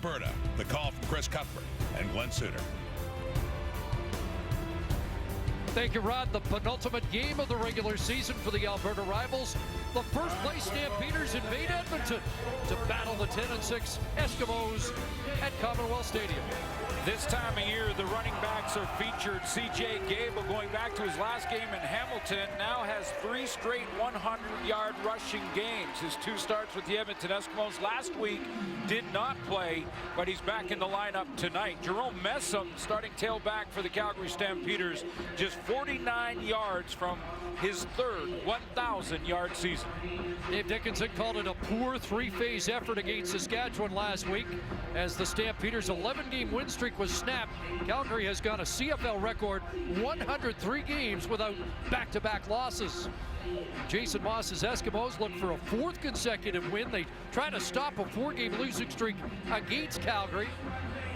Alberta. The call from Chris Cuthbert and Glenn Suter. Thank you, Rod. The penultimate game of the regular season for the Alberta Rivals. The first place Stampeders invade Edmonton to battle the 10-6 Eskimos at Commonwealth Stadium. This time of year, the running backs are featured. C.J. Gable, going back to his last game in Hamilton, now has 3 straight 100-yard rushing games. His 2 starts with the Edmonton Eskimos last week did not play, but he's back in the lineup tonight. Jerome Messam, starting tailback for the Calgary Stampeders, just 49 yards from his 3rd 1,000-yard season. Dave Dickinson called it a poor 3-phase effort against Saskatchewan last week. As the Stampeders' 11-game win streak was snapped, Calgary has gone a CFL record 103 games without back-to-back losses. Jason Moss's Eskimos look for a 4th consecutive win. They try to stop a 4-game losing streak against Calgary.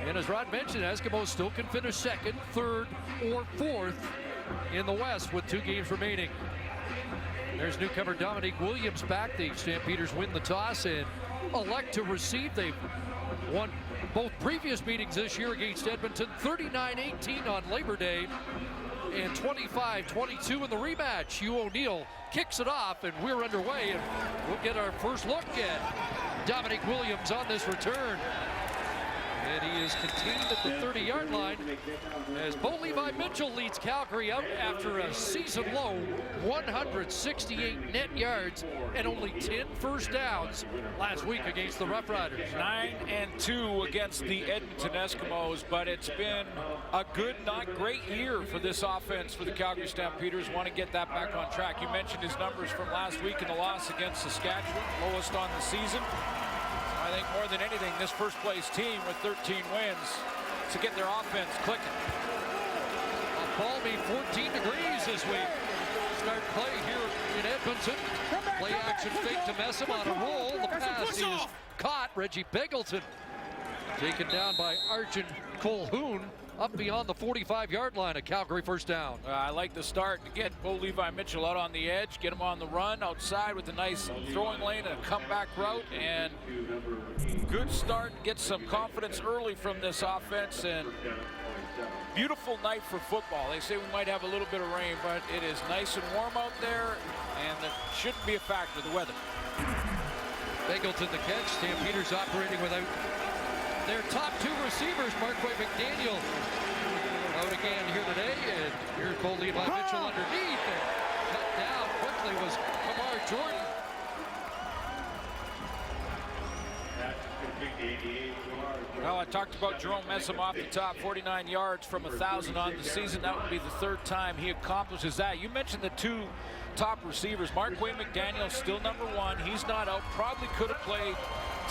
And as Rod mentioned, Eskimos still can finish 2nd, 3rd, or 4th in the West with 2 games remaining. There's newcomer Dominique Williams back. The Stampeders win the toss and elect to receive. They've won both previous meetings this year against Edmonton, 39-18 on Labor Day and 25-22 in the rematch. Hugh O'Neill kicks it off and we're underway, and we'll get our first look at Dominique Williams on this return. And he is contained at the 30-yard line as Bo Levi Mitchell leads Calgary out after a season-low 168 net yards and only 10 first downs last week against the Rough Riders. 9-2 against the Edmonton Eskimos, but it's been a good, not great year for this offense for the Calgary Stampeders. Want to get that back on track. You mentioned his numbers from last week in the loss against Saskatchewan, lowest on the season. I think more than anything, this first-place team with 13 wins to get their offense clicking. A balmy 14 degrees this week. Start play here in Edmonton. Play action fake to Messam on a roll. The pass is caught. Reggie Beggleton taken down by Arjun Colhoun up beyond the 45-yard line. A Calgary first down. I like the start to get Bo Levi Mitchell out on the edge, get him on the run outside with a nice throwing lane and a comeback route, and good start. Get some confidence early from this offense, and beautiful night for football. They say we might have a little bit of rain, but it is nice and warm out there, and that shouldn't be a factor, the weather. Beggleton the catch. Stampeders operating without their top 2 receivers. Marquay McDaniel out again here today, and here's Bo Levi Mitchell underneath, and cut down quickly was Kamar Jordan. Well, I talked about Jerome Messam off the top, 49 yards from 1,000 on the season. That would be the 3rd time he accomplishes that. You mentioned the 2 top receivers. Marquay McDaniel still number 1. He's not out. Probably could have played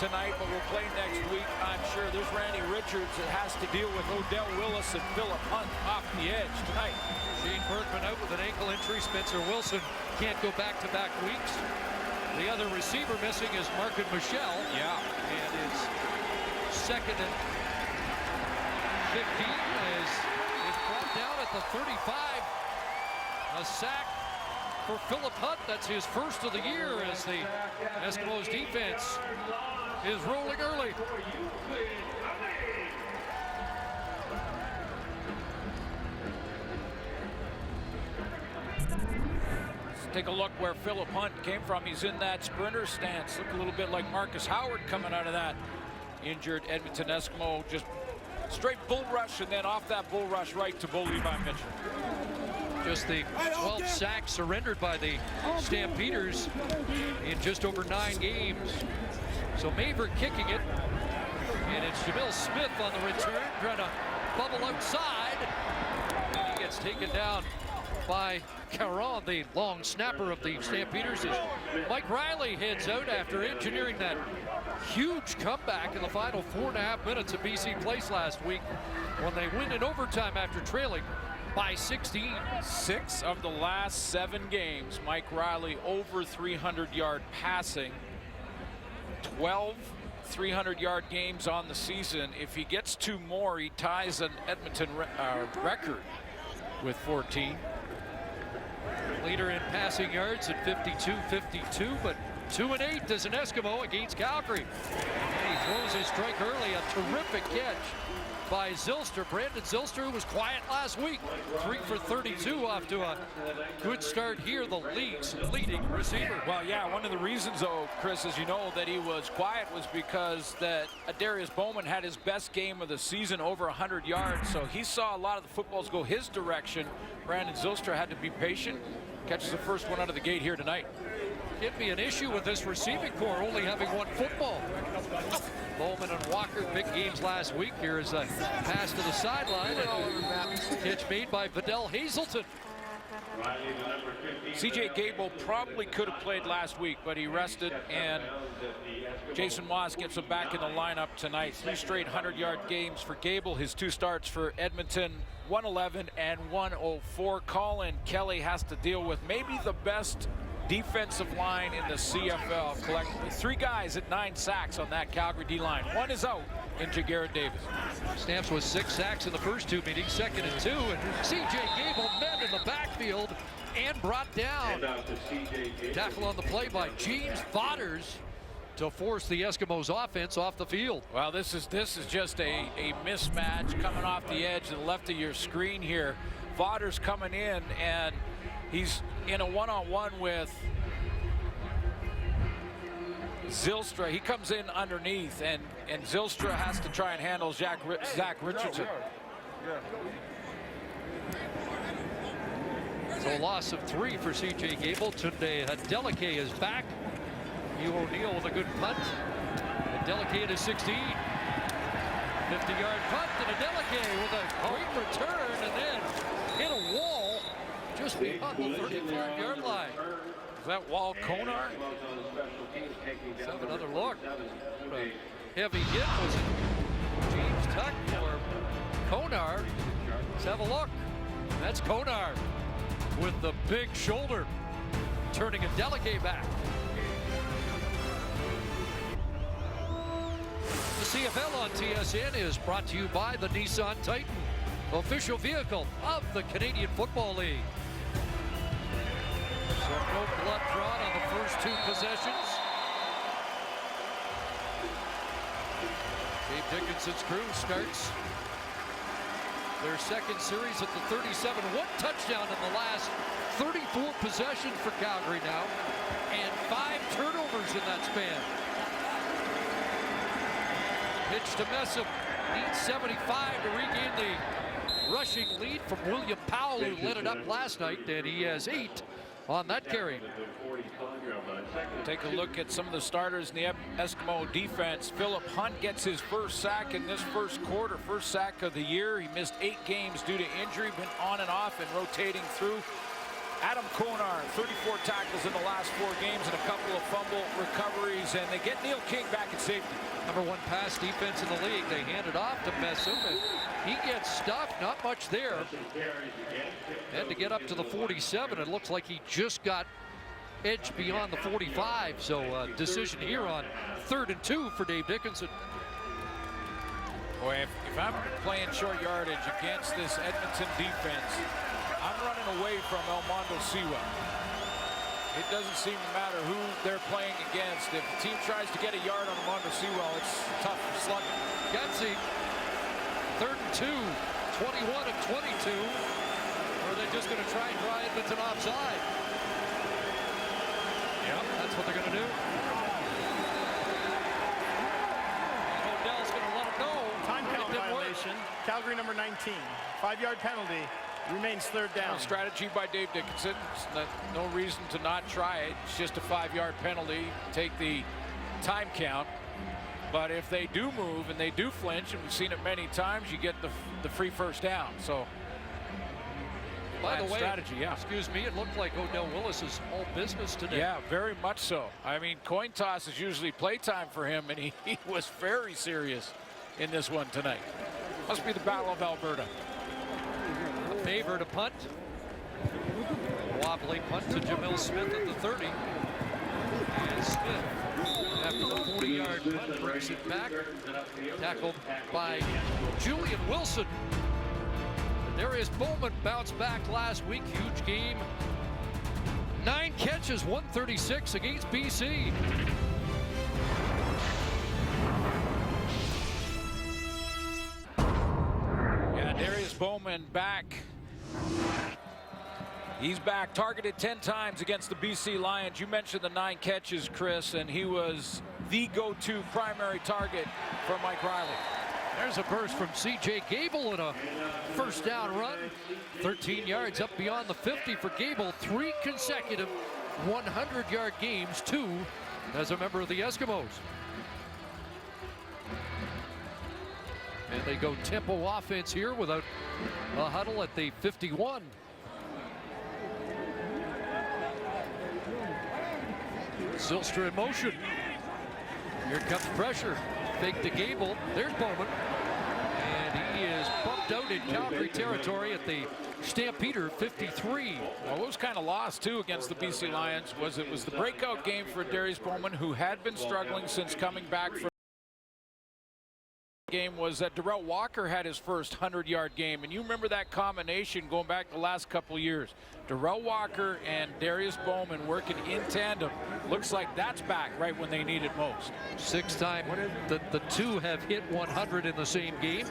tonight, but will play next week, I'm sure. There's Randy Richards that has to deal with Odell Willis and Philip Hunt off the edge tonight. Shane Bergman out with an ankle injury. Spencer Wilson can't go back-to-back weeks. The other receiver missing is Markin Michel. Yeah. And it's 2nd and 15 as it's brought down at the 35. A sack for Philip Hunt. That's his first of the year as the Eskimos defense is rolling early. Let's take a look where Philip Hunt came from. He's in that sprinter stance. Look a little bit like Marcus Howard coming out of that injured Edmonton Eskimo. Just straight bull rush, and then off that bull rush right to Bo Levi Mitchell. Just the 12th sack surrendered by the Stampeders in just over 9 games. So Maverick kicking it, and it's Jamil Smith on the return, trying to bubble outside. And he gets taken down by Caron, the long snapper of the Stampeders. As Mike Riley heads out after engineering that huge comeback in the final 4.5 minutes of BC Place last week when they win in overtime after trailing by 16. 6 of the last 7 games, Mike Riley over 300-yard passing. 12 300-yard games on the season. If he gets 2 more, he ties an Edmonton record with 14. Leader in passing yards at 52-52, but 2-8 as an Eskimo against Calgary. And throws his strike early. A terrific catch by Zylstra. Brandon Zylstra, who was quiet last week. 3 for 32 off to a good start here. The league's leading receiver. Well, yeah, one of the reasons, though, Chris, as you know, that he was quiet was because that Darius Bowman had his best game of the season, over 100 yards. So he saw a lot of the footballs go his direction. Brandon Zylstra had to be patient. Catches the first one out of the gate here tonight. It'd be an issue with this receiving corps only having one football. Bowman and Walker, big games last week. Here is a pass to the sideline. Catch made by Vidal Hazelton. CJ Gable probably could have played last week, but he rested, and Jason Moss gets him back in the lineup tonight. 3 straight 100-yard games for Gable. His 2 starts for Edmonton, 111 and 104. Colin Kelly has to deal with maybe the best defensive line in the CFL collectively. 3 guys at 9 sacks on that Calgary D-line. 1 is out in Jared Davis. Stamps with 6 sacks in the first 2 meetings, 2nd and 2, and CJ Gable met in the backfield and brought down. Tackle on the play by James Fodders to force the Eskimos offense off the field. Well, this is just a mismatch coming off the edge to the left of your screen here. Fodders coming in, and he's in a one-on-one with Zylstra. He comes in underneath, and Zylstra has to try and handle Zach Richardson. So a loss of 3 for CJ Gable. Today, Adeleke is back. Hugh O'Neill with a good punt. Adeleke at his 16. 50-yard punt, and Adeleke with a great return, and then hit a wall just beyond the 35-yard line. Is that Wall Konar? Let's have another look. What a heavy hit was it? James Tuck or Konar? Let's have a look. That's Konar with the big shoulder, turning Adeleke back. The CFL on TSN is brought to you by the Nissan Titan, official vehicle of the Canadian Football League. So no blood drawn on the first 2 possessions. Dave Dickinson's crew starts their 2nd series at the 37. 1 touchdown in the last 34 possessions for Calgary now, and 5 turnovers in that span. Pitch to Messam, needs 75 to regain the rushing lead from William Powell, who lit it up last night, and he has 8 on that carry. Take a look at some of the starters in the Eskimo defense. Philip Hunt gets his first sack in this first quarter, first sack of the year. He missed 8 games due to injury, been on and off and rotating through. Adam Konar, 34 tackles in the last 4 games and a couple of fumble recoveries, and they get Neil King back at safety. #1 pass defense in the league. They hand it off to Messam, and he gets stuffed, not much there. And to get up to the 47, it looks like he just got edged beyond the 45. So decision here on 3rd and 2 for Dave Dickinson. Boy, if I'm playing short yardage against this Edmonton defense, I'm running away from Elmondo Siwa. It doesn't seem to matter who they're playing against. If the team tries to get a yard on Elmondo Siwa, it's tough slugging. Gutsy. 3rd and 2, 21 and 22. Or are they just going to try and draw Edmonton offside? Yeah, that's what they're going to do. And Odell's going to let him know. Time count violation. Calgary number 19. 5-yard penalty. Remains 3rd down. Strategy by Dave Dickinson. No reason to not try it. It's just a 5-yard penalty. Take the time count. But if they do move and they do flinch, and we've seen it many times, you get the free first down. So, by the way, strategy, yeah. Excuse me, it looked like Odell Willis is all business today. Yeah, very much so. I mean, coin toss is usually playtime for him, and he was very serious in this one tonight. Must be the Battle of Alberta. Favor to punt. Wobbly punt to Jamil Smith at the 30. And Smith, after the 40-yard punt, brings it back. Tackled by Julian Wilson. Darius Bowman bounced back last week. Huge game. 9 catches, 136 against BC. and back. He's back, targeted 10 times against the BC Lions. You mentioned the 9 catches, Chris, and he was the go-to primary target for Mike Riley. There's a burst from C.J. Gable in a first down run. 13 yards up beyond the 50 for Gable. 3 consecutive 100-yard games, 2 as a member of the Eskimos. And they go tempo offense here without a huddle at the 51. Zylstra in motion. Here comes pressure. Fake to Gable. There's Bowman. And he is bumped out in Calgary territory at the Stampeder 53. Well, what was kind of lost, too, against the BC Lions was it was the breakout game for Darius Bowman, who had been struggling since coming back from game. Was that Darrell Walker had his first 100-yard game, and you remember that combination going back the last couple of years. Darrell Walker and Darius Bowman working in tandem. Looks like that's back right when they need it most. 6th time the two have hit 100 in the same game.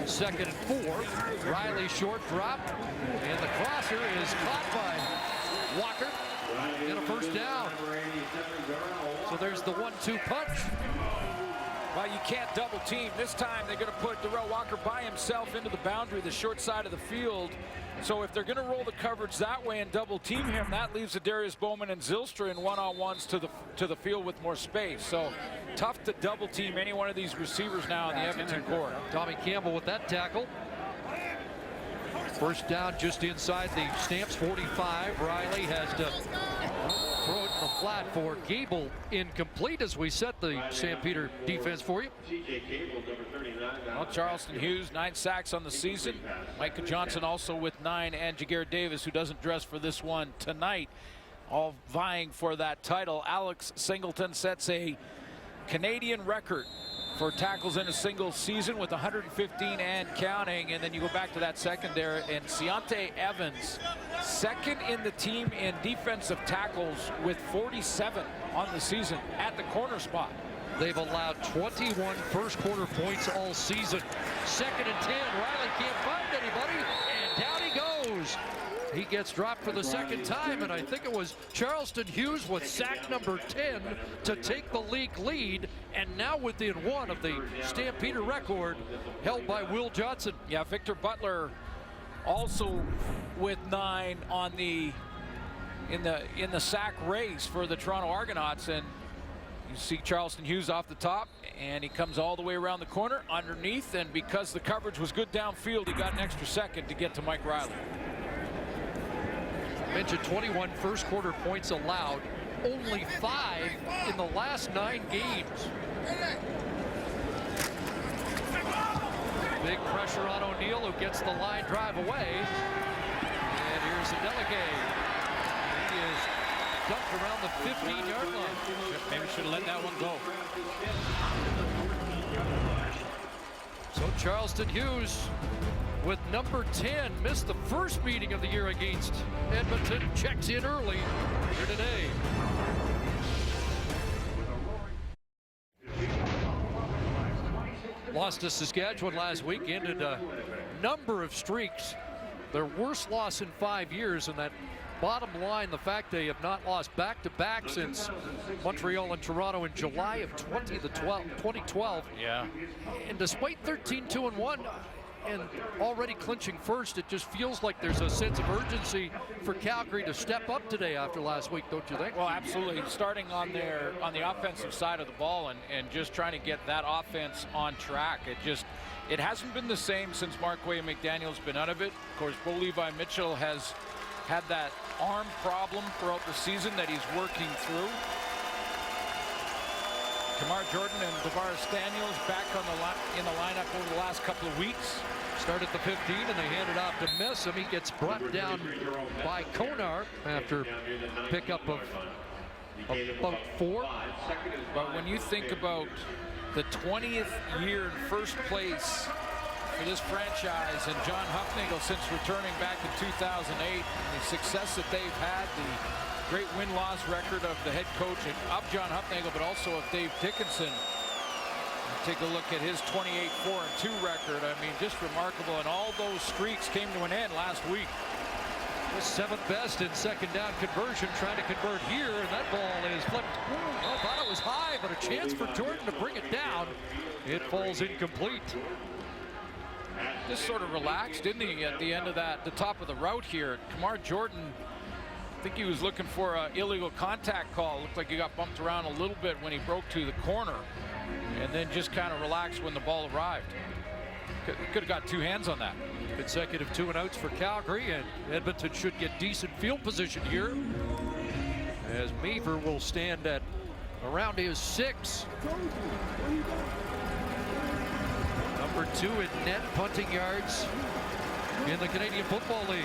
2nd and 4. Riley short drop, and the crosser is caught by Walker and a first down. So there's the 1-2 punch. Well, you can't double team. This time they're going to put Darrell Walker by himself into the boundary, the short side of the field. So if they're going to roll the coverage that way and double team him, that leaves Darius Bowman and Zylstra in one-on-ones to the field with more space. So tough to double team any one of these receivers now in the Edmonton core. Tommy Campbell with that tackle. First down just inside the Stamps 45. Riley has to throw it in the flat for Gable. Incomplete as we set the Stampeder defense for you. Well, Charleston Hughes, 9 sacks on the season. Micah Johnson also with 9, and Jaguar Davis, who doesn't dress for this one tonight, all vying for that title. Alex Singleton sets a Canadian record for tackles in a single season with 115 and counting. And then you go back to that secondary, and Seontae Evans, 2nd in the team in defensive tackles with 47 on the season at the corner spot. They've allowed 21 first quarter points all season. 2nd and 10. Riley can't find anybody, and down he goes. He gets dropped for the 2nd time, and I think it was Charleston Hughes with sack number 10 to take the league lead, and now within 1 of the Stampeder record held by Will Johnson. Yeah, Victor Butler also with 9 on the in the sack race for the Toronto Argonauts, and you see Charleston Hughes off the top, and he comes all the way around the corner underneath, and because the coverage was good downfield, he got an extra second to get to Mike Riley. Mentioned 21 first quarter points allowed, only 5 in the last 9 games. Big pressure on O'Neal, who gets the line drive away. And here's the delegate. He is dumped around the 15-yard line. Maybe should have let that one go. So Charleston Hughes with number 10 missed the first meeting of the year against Edmonton. Checks in early here today. Lost to Saskatchewan last week, ended a number of streaks. Their worst loss in 5 years, and that bottom line, the fact they have not lost back-to-back since Montreal and Toronto in July of 2012. Yeah. And despite 13-2-1 and already clinching first, it just feels like there's a sense of urgency for Calgary to step up today after last week, don't you think? Well, absolutely. Starting on the offensive side of the ball and just trying to get that offense on track. It hasn't been the same since Marquay McDaniel's been out of it. Of course, Bo Levi Mitchell has had that arm problem throughout the season that he's working through. Kamar Jordan and Tavares Daniels back in the lineup over the last couple of weeks. Start at the 15, and they hand it off to Messam. He gets brought down by Konar after pickup of about 4. But when you think about the 20th year in first place for this franchise and John Huffnagel since returning back in 2008, and the success that they've had, the great win-loss record of the head coach of John Huffnagel, but also of Dave Dickinson. take a look at his 28-4-2 record. I mean, just remarkable. And all those streaks came to an end last week. The 7th best in second down conversion, trying to convert here, and that ball is flipped. I thought it was high, but a chance for Jordan to bring it down. It falls incomplete. Just sort of relaxed, didn't he, at the end of the top of the route here. Kamar Jordan, I think he was looking for an illegal contact call. Looked like he got bumped around a little bit when he broke to the corner, and then just kind of relaxed when the ball arrived. Could have got 2 hands on that. Consecutive 2 and outs for Calgary, and Edmonton should get decent field position here, as Meaver will stand at around his 6. Number 2 in net punting yards in the Canadian Football League.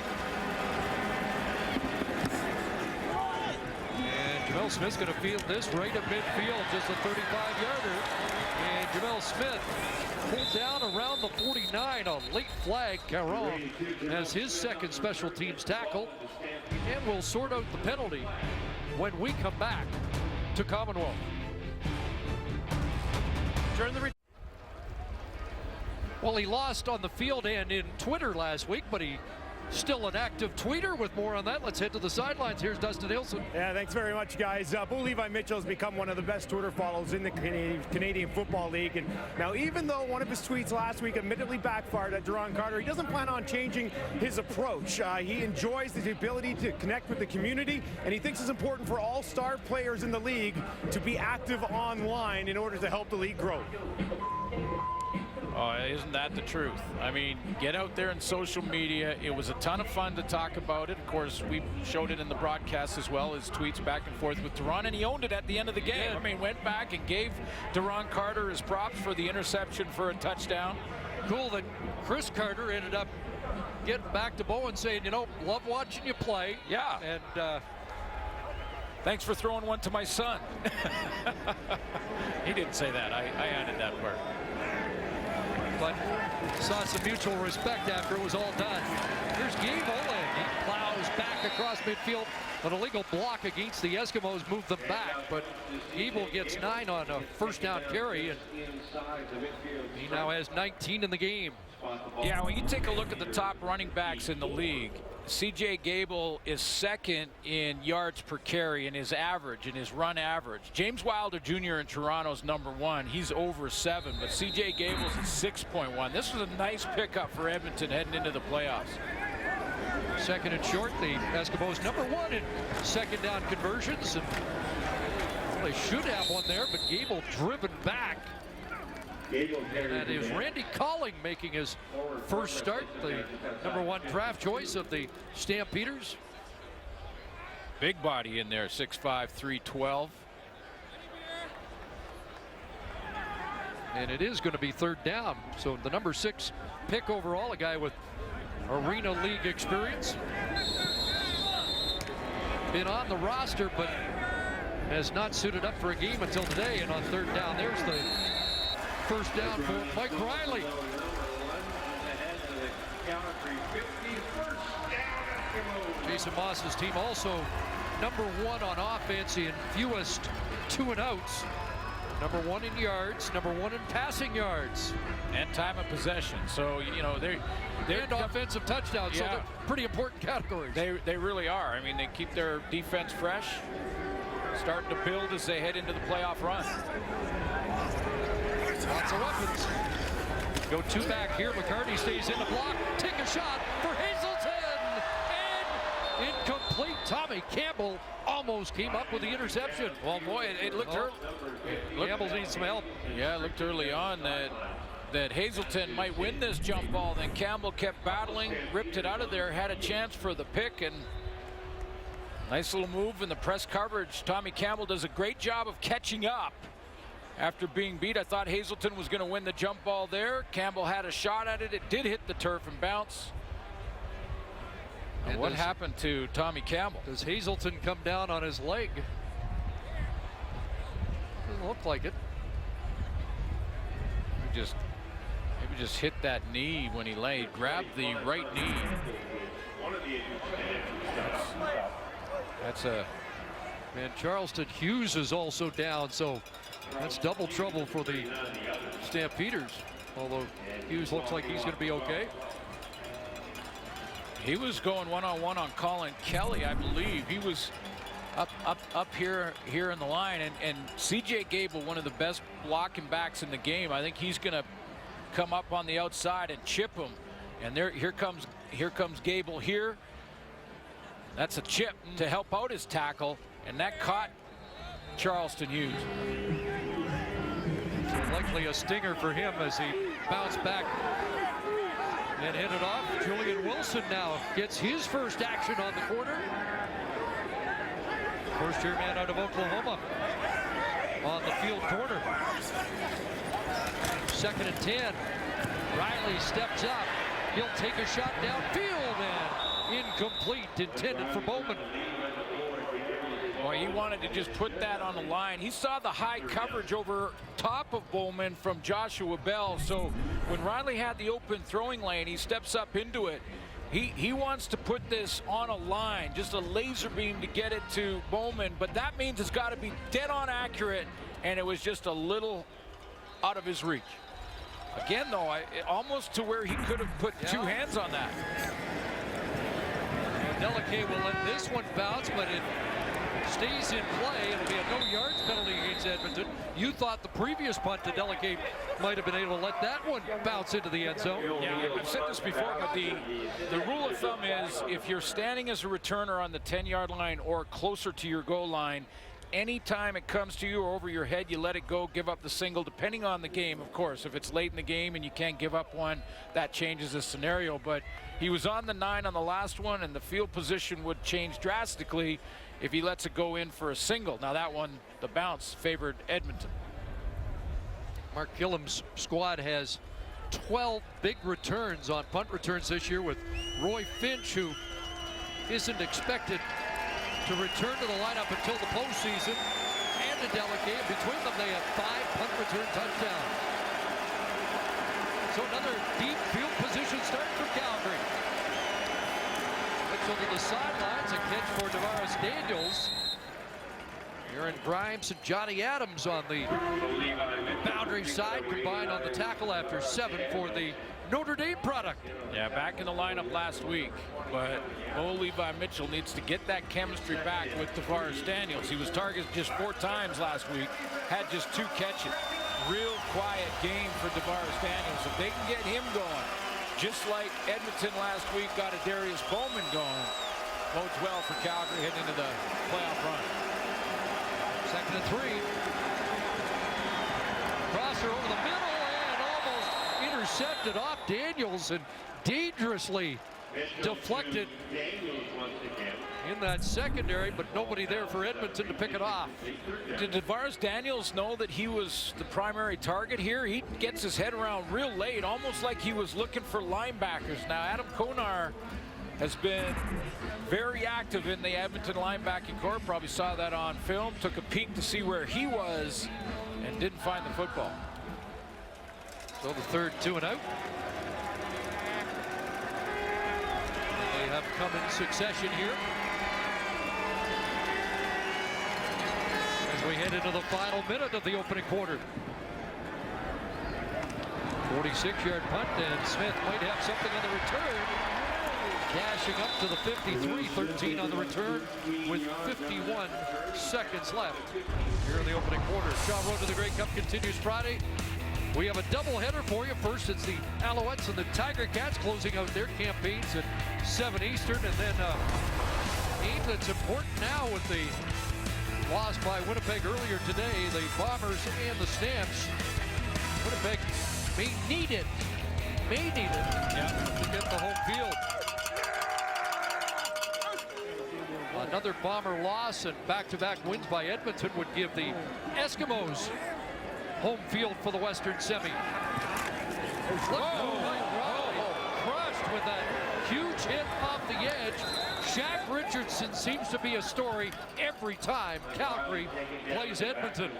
And Jamel Smith's going to field this right at midfield, just a 35-yarder. And Jamel Smith pulled down around the 49. A late flag. Caron has his 2nd special teams tackle. And we'll sort out the penalty when we come back to Commonwealth. During the Well, he lost on the field and in Twitter last week, but he still an active tweeter. With more on that, let's head to the sidelines. Here's Dustin Hilson. Yeah, thanks very much, guys. Bo Levi Mitchell has become one of the best Twitter follows in the Canadian Football League. And now, even though one of his tweets last week admittedly backfired at Duron Carter, he doesn't plan on changing his approach. He enjoys the ability to connect with the community, and he thinks it's important for all star players in the league to be active online in order to help the league grow. Oh, isn't that the truth? I mean, get out there in social media. It was a ton of fun to talk about it. Of course, we showed it in the broadcast as well, his tweets back and forth with Duron, and he owned it at the end of the game. I mean, went back and gave Duron Carter his props for the interception for a touchdown. Cool that Chris Carter ended up getting back to Bo and saying, you know, love watching you play. Yeah. And thanks for throwing one to my son. He didn't say that. I added that part. But saw some mutual respect after it was all done. Here's Gable, and he plows back across midfield. An illegal block against the Eskimos moved them back, but Gable gets 9 on a 1st down carry, and he now has 19 in the game. Yeah, when you take a look at the top running backs in the league, CJ Gable is 2nd in yards per carry in his average, in his run average. James Wilder Jr. in Toronto's #1. He's over 7, but CJ Gable's at 6.1. This was a nice pickup for Edmonton heading into the playoffs. 2nd and short, the Eskimos #1 in 2nd down conversions. And, well, they should have one there, but Gable driven back. And that is Randy Colling making his first start, the #1 draft choice of the Stampeders. Big body in there, 6'5", 312. And it is going to be 3rd down. So the #6 pick overall, a guy with Arena League experience. Been on the roster, but has not suited up for a game until today. And on 3rd down, there's the 1st down for Mike Riley. Jason Moss's team also #1 on offense in fewest 2 and outs. #1 in yards, #1 in passing yards. And time of possession. So, you know, they're offensive touchdowns. Yeah. So they're pretty important categories. They really are. I mean, they keep their defense fresh, starting to build as they head into the playoff run. Lots of weapons. Go 2 back here. McCarty stays in the block. Take a shot for Hazelton. And incomplete. Tommy Campbell almost came up with the interception. Well, boy, it looked early. Campbell needs some help. Yeah, it looked early on that Hazelton might win this jump ball. Then Campbell kept battling, ripped it out of there, had a chance for the pick, and nice little move in the press coverage. Tommy Campbell does a great job of catching up after being beat. I thought Hazelton was going to win the jump ball there. Campbell had a shot at it. It did hit the turf and bounce. And what happened to Tommy Campbell? Does Hazelton come down on his leg? Doesn't look like it. Maybe just hit that knee when he laid. Grabbed the right knee. That's a... And Charleston Hughes is also down, so That's double trouble for the Stampeders, although Hughes looks like he's going to be okay. He was going one-on-one on Colin Kelly, I believe. He was up here in the line, and CJ Gable, one of the best blocking backs in the game. I think he's going to come up on the outside and chip him. And here comes Gable here. That's a chip to help out his tackle, and that caught Charleston Hughes. So likely a stinger for him as he bounced back and hit it off. Julian Wilson now gets his first action on the corner. First-year man out of Oklahoma on the field corner. 2nd and 10. Riley steps up. He'll take a shot downfield and incomplete, intended for Bowman. Boy, he wanted to just put that on the line. He saw the high coverage over top of Bowman from Joshua Bell. So when Riley had the open throwing lane, he steps up into it. He wants to put this on a line, just a laser beam to get it to Bowman, but that means it's got to be dead on accurate, and it was just a little out of his reach. Again, though, almost to where he could have put two hands on that. Delicate will let this one bounce, but it stays in play. It'll be a no yards penalty against Edmonton. You thought the previous punt to Delicate might have been able to let that one bounce into the end zone. Yeah, I've said this before, but the rule of thumb is if you're standing as a returner on the 10-yard line or closer to your goal line, anytime it comes to you or over your head, you let it go, give up the single, depending on the game, of course. If it's late in the game and you can't give up one, that changes the scenario. But he was on the 9 on the last one, and the field position would change drastically if he lets it go in for a single. Now that one, the bounce favored Edmonton. Mark Gillum's squad has 12 big returns on punt returns this year, with Roy Finch, who isn't expected to return to the lineup until the postseason, and the Delicate. Between them, they have 5 punt return touchdowns. So another deep field position start for Calgary. Mitchell to the sidelines, a catch for Tavares Daniels. Aaron Grimes and Johnny Adams on the boundary side, combined on the tackle after 7 for the Notre Dame product. Yeah, back in the lineup last week, but Levi Mitchell needs to get that chemistry back with Tavares Daniels. He was targeted just 4 times last week, had just 2 catches. Real quiet game for Tavares Daniels. If they can get him going, just like Edmonton last week got a Darius Bowman going, bodes well for Calgary heading into the playoff run. 2nd and 3. Crosser over the middle and almost intercepted off Daniels and dangerously deflected in that secondary, but nobody there for Edmonton to pick it off. Did Tavares Daniels know that he was the primary target here? He gets his head around real late, almost like he was looking for linebackers. Now, Adam Konar has been very active in the Edmonton linebacking corps. Probably saw that on film, took a peek to see where he was, and didn't find the football. So the third 2 and out. They have come in succession here as we head into the final minute of the opening quarter. 46-yard punt, and Smith might have something on the return. Cashing up to the 53, 13 on the return with 51 seconds left here in the opening quarter. Shaw Road to the Grey Cup continues Friday. We have a doubleheader for you. First, it's the Alouettes and the Tiger Cats closing out their campaigns at 7 Eastern. And then a game that's important now with the loss by Winnipeg earlier today. The Bombers and the Stamps. Winnipeg may need it to get the home field. Another Bomber loss and back-to-back wins by Edmonton would give the Eskimos home field for the Western Semi. Crushed with that huge hit off the edge. Shaq Richardson seems to be a story every time Calgary plays Edmonton.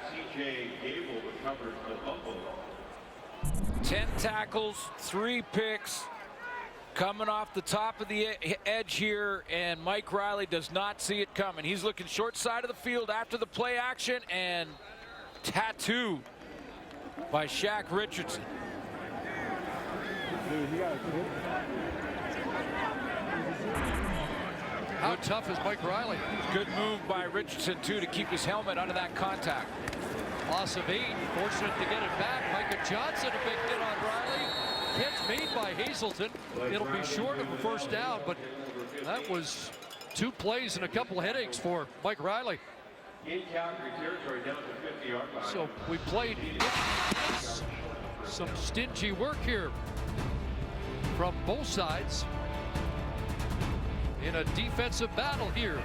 10 tackles, 3 picks, coming off the top of the edge here, and Mike Riley does not see it coming. He's looking short side of the field after the play action, and tattoo by Shaq Richardson. How tough is Mike Riley? Good move by Richardson, too, to keep his helmet out of that contact. Loss of 8. Fortunate to get it back. Micah Johnson, a big hit on Riley. Catch made by Hazelton. It'll be short of a first down, but that was 2 plays and a couple headaches for Mike Riley. In Calgary territory down to the 50-yard line. So we played some stingy work here from both sides in a defensive battle here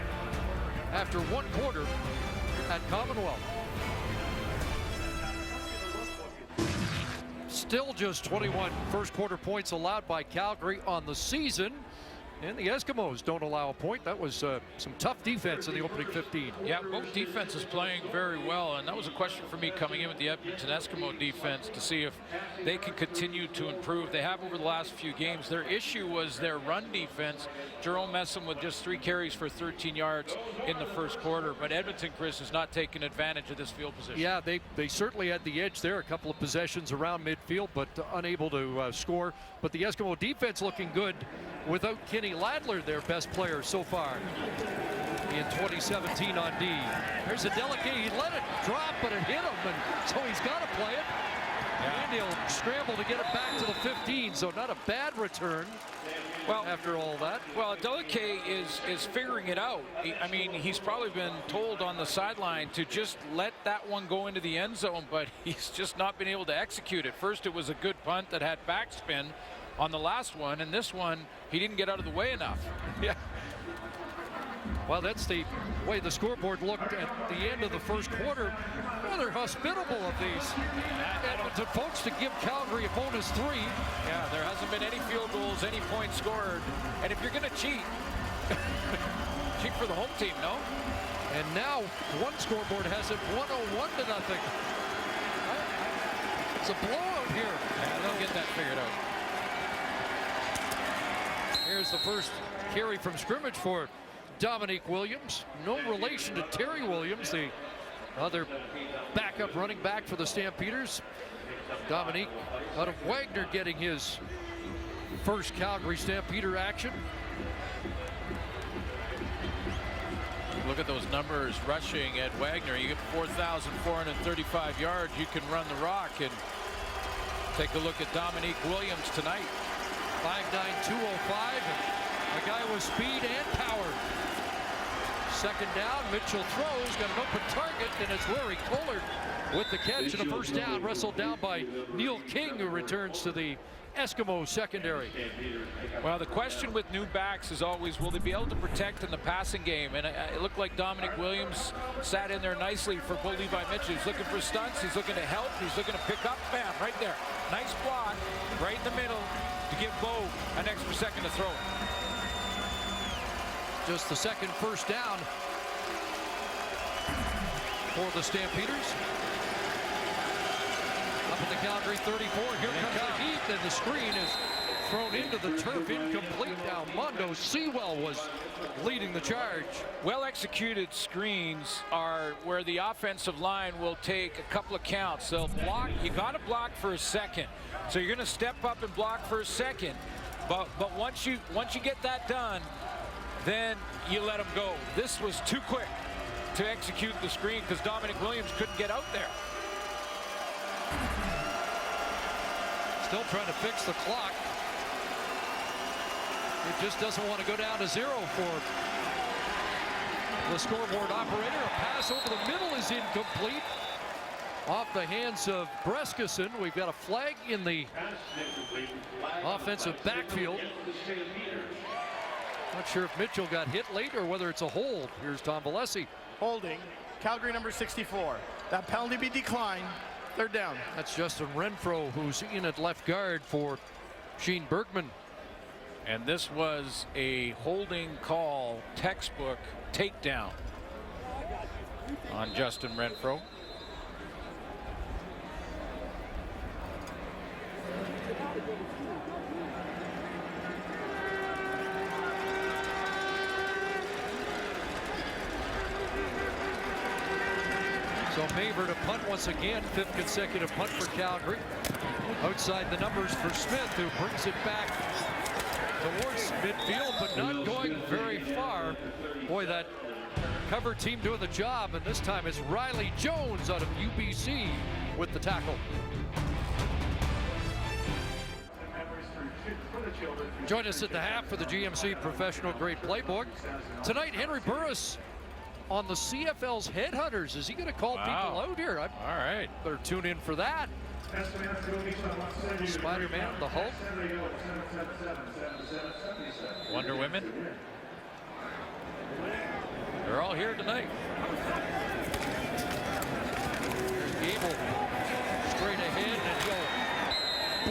after 1 quarter at Commonwealth. Still just 21 first quarter points allowed by Calgary on the season. And the Eskimos don't allow a point. That was some tough defense in the opening 15. Yeah, both defenses playing very well, and that was a question for me coming in with the Edmonton Eskimo defense to see if they can continue to improve. They have over the last few games. Their issue was their run defense. Jerome Messam with just 3 carries for 13 yards in the first quarter, but Edmonton, Chris, is not taking advantage of this field position. Yeah, they certainly had the edge there. A couple of possessions around midfield, but unable to score. But the Eskimo defense looking good without Kenny Ladler, their best player so far in 2017 on D. There's a delicate, he let it drop, but it hit him, and so he's got to play it. Yeah. And he'll scramble to get it back to the 15, so not a bad return. Well, after all that. Well, Delicate is figuring it out. I mean, he's probably been told on the sideline to just let that one go into the end zone, but he's just not been able to execute it. First, it was a good punt that had backspin on the last one, and this one, he didn't get out of the way enough. Yeah. Well, that's the way the scoreboard looked at the end of the first quarter. Rather hospitable of these Edmonton folks to give Calgary a bonus 3. Yeah, there hasn't been any field goals, any points scored. And if you're going to cheat, cheat for the home team, no? And now one scoreboard has it 101 to nothing. It's a blowout here. Yeah, they'll get that figured out. Here's the first carry from scrimmage for Dominique Williams. No relation to Terry Williams, the other backup running back for the Stampeders. Dominique out of Wagner getting his first Calgary Stampeder action. Look at those numbers rushing at Wagner. You get 4,435 yards. You can run the rock. And take a look at Dominique Williams tonight. 5'9", 205, and a guy with speed and power. Second down, Mitchell throws, got an open target, and it's Rory Collard with the catch and a first down, wrestled down by Neil King, who returns to the Eskimo secondary. Well, the question with new backs is always, will they be able to protect in the passing game? And it looked like Dominic Williams sat in there nicely for Bo Levi Mitchell. He's looking for stunts, he's looking to help, he's looking to pick up, bam, right there. Nice block, right in the middle, to give Bo an extra second to throw it. Just the second first down for the Stampeders. Up at the Calgary 34, here comes the heat, and the screen is thrown into the turf, incomplete. Now Mondo Sewell was leading the charge. Well-executed screens are where the offensive line will take a couple of counts. They'll block, you got to block for a second. So you're going to step up and block for a second. But once you get that done, then you let them go. This was too quick to execute the screen because Dominic Williams couldn't get out there. Still trying to fix the clock. It just doesn't want to go down to 0 for the scoreboard operator. A pass over the middle is incomplete. Off the hands of Breskison. We've got a flag in the offensive backfield. Not sure if Mitchell got hit late or whether it's a hold. Here's Tom Valesi. Holding. Calgary number 64. That penalty be declined. Third down. That's Justin Renfro, who's in at left guard for Sheen Bergman. And this was a holding call, textbook takedown on Justin Renfro. So Maver to punt once again, 5th consecutive punt for Calgary. Outside the numbers for Smith, who brings it back towards midfield, but not going very far. Boy, that cover team doing the job, and this time it's Riley Jones out of UBC with the tackle. Join us at the half for the GMC Professional Grade Playbook. Tonight, Henry Burris on the CFL's Headhunters. Is he going to call people out here? All right. Better tune in for that. Spider-Man, the Hulk. Wonder Women. They're all here tonight. Gable straight ahead and go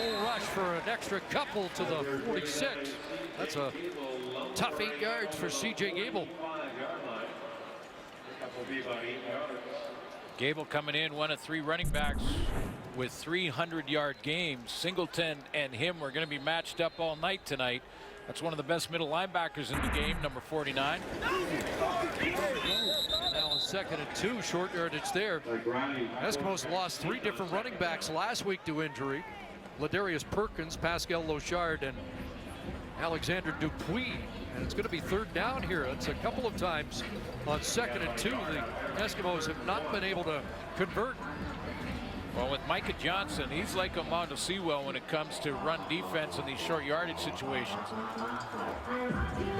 full rush for an extra couple to the 46. That's a tough 8 yards for CJ Gable. Gable coming in, one of 3 running backs with 300-yard games. Singleton and him are going to be matched up all night tonight. That's one of the best middle linebackers in the game, number 49. And now on 2nd and 2, short yardage there. Eskimos lost 3 different running backs last week to injury. Ladarius Perkins, Pascal Lochard, and Alexander Dupuis. And it's going to be 3rd down here. That's a couple of times on 2nd and 2. The Eskimos have not been able to convert. Well, with Micah Johnson, he's like a Mondo Sewell when it comes to run defense in these short yardage situations.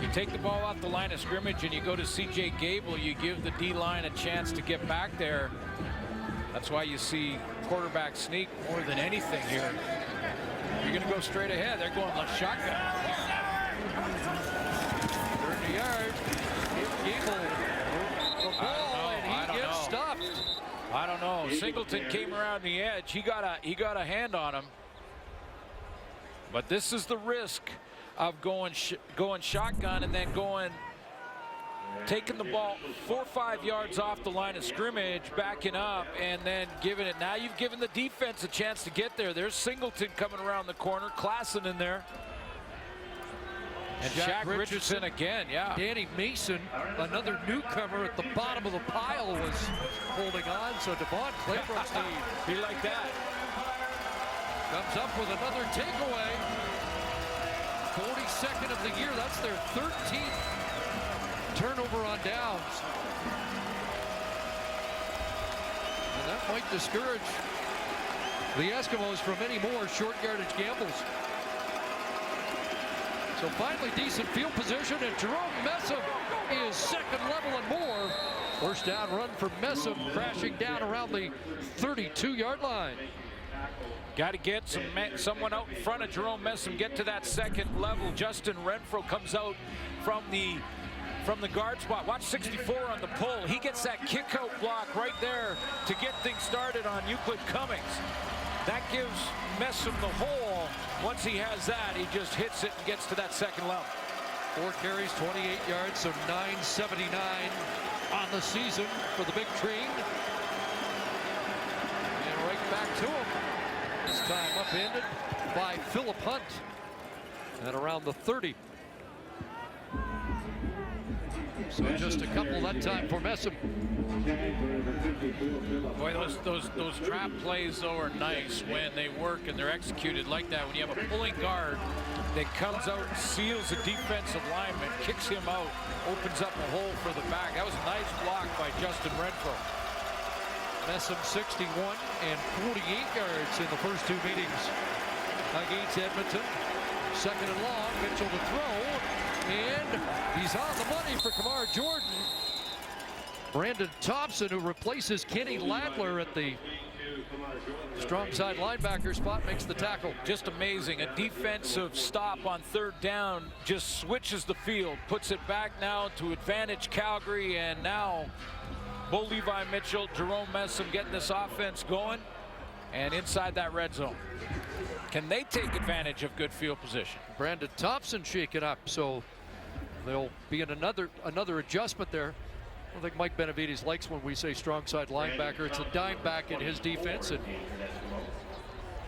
You take the ball off the line of scrimmage and you go to CJ Gable, you give the D-line a chance to get back there. That's why you see quarterback sneak more than anything here. You're going to go straight ahead. They're going like shotgun. 30 yards. Gable the ball, and he gets stopped. I don't know. Singleton came around the edge. He got a hand on him. But this is the risk of going shotgun and then taking the ball 4 or 5 yards off the line of scrimmage, backing up, and then giving it. Now you've given the defense a chance to get there. There's Singleton coming around the corner, Klassen in there. And Jack Richardson again, yeah. Danny Mason, another newcomer at the bottom of the pile, was holding on. So Devon Claybrook's he like that. Comes up with another takeaway. 42nd of the year. That's their 13th turnover on downs. And that might discourage the Eskimos from any more short yardage gambles. So finally decent field position, and Jerome Messam is 2nd level and more. First down run for Messam, crashing down around the 32-yard line. Got to get someone out in front of Jerome Messam, get to that 2nd level. Justin Renfro comes out from the guard spot. Watch 64 on the pull. He gets that kick out block right there to get things started on Euclid Cummings. That gives Messam the hole. Once he has that, he just hits it and gets to that 2nd level. 4 carries, 28 yards, so 979 on the season for the Big Treen. And right back to him. This time upended by Philip Hunt at around the 30. So just a couple that time for Messam. Boy, those trap plays though are nice when they work and they're executed like that. When you have a pulling guard that comes out and seals a defensive lineman, kicks him out, opens up a hole for the back. That was a nice block by Justin Renfro. Messam 61 and 48 yards in the first 2 meetings against Edmonton. 2nd and long, Mitchell to throw, and he's on the money for Kamar Jordan. Brandon Thompson, who replaces Kenny Ladler at the strong side linebacker spot, makes the tackle. Just amazing. A defensive stop on 3rd down just switches the field, puts it back now to advantage Calgary, and now Bo Levi Mitchell, Jerome Messam getting this offense going and inside that red zone. Can they take advantage of good field position? Brandon Thompson shaken up, so there'll be another adjustment there. I think Mike Benavides likes when we say strong side linebacker. It's a dime back in his defense, and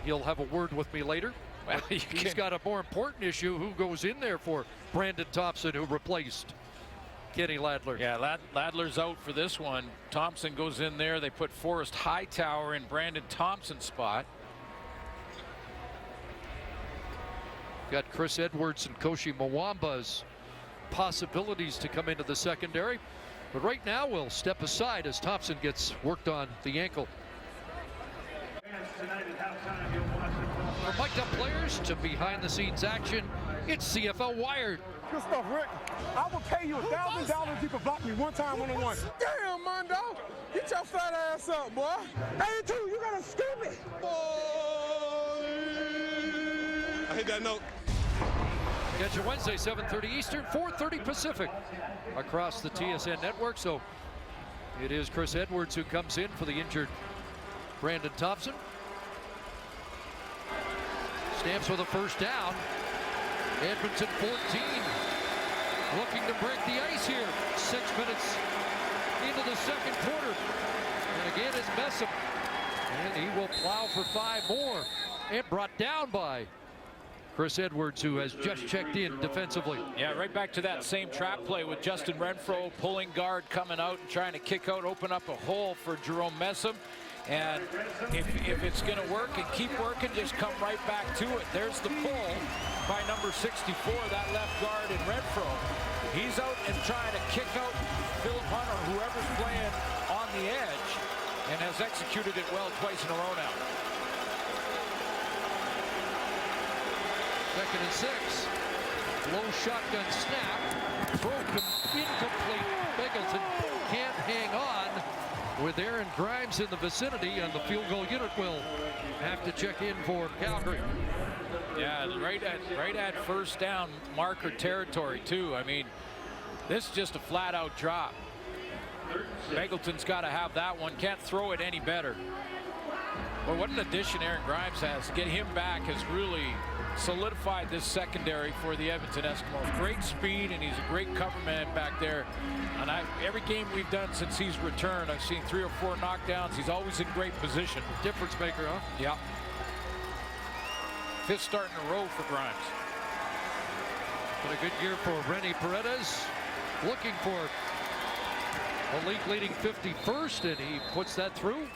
he'll have a word with me later. Well, he's got a more important issue. Who goes in there for Brandon Thompson, who replaced Kenny Ladler. Yeah, Ladler's out for this one. Thompson goes in there. They put Forrest Hightower in Brandon Thompson's spot. Got Chris Edwards and Koshi Mwamba's possibilities to come into the secondary. But right now we'll step aside as Thompson gets worked on the ankle. From mic'd up players to behind the scenes action, it's CFL Wired. Good stuff, Rick. I will pay you $1,000 if you can block me one time one-on-one. Damn, Mondo. Get your fat ass up, boy. Hey, too, you got to skip it. I hit that note. Catch you Wednesday, 7:30 Eastern, 4:30 Pacific across the TSN network. So it is Chris Edwards who comes in for the injured Brandon Thompson. Stamps with a first down. Edmonton 14. Looking to break the ice here. 6 minutes into the second quarter. And again, it's Messam. And he will plow for 5 more. And brought down by Chris Edwards, who has just checked in defensively. Yeah, right back to that same trap play with Justin Renfro pulling guard, coming out and trying to kick out, open up a hole for Jerome Messam. And if it's going to work and keep working, just come right back to it. There's the pull by number 64, that left guard in Renfro. He's out and trying to kick out Philip Hunt or whoever's playing on the edge, and has executed it well twice in a row now. 2nd and 6. Low shotgun snap. Throw incomplete. Begelton can't hang on with Aaron Grimes in the vicinity, and the field goal unit will have to check in for Calgary. Yeah, right at first down marker territory too. I mean, this is just a flat out drop. Begelton's got to have that one. Can't throw it any better. Well, what an addition Aaron Grimes has. To get him back has really solidified this secondary for the Edmonton Eskimos. Great speed, and he's a great cover man back there. And every game we've done since he's returned, I've seen 3 or 4 knockdowns. He's always in great position. Difference maker, huh? Yeah. 5th start in a row for Grimes. But a good year for Rennie Paredes. Looking for a league-leading 51st, and he puts that through.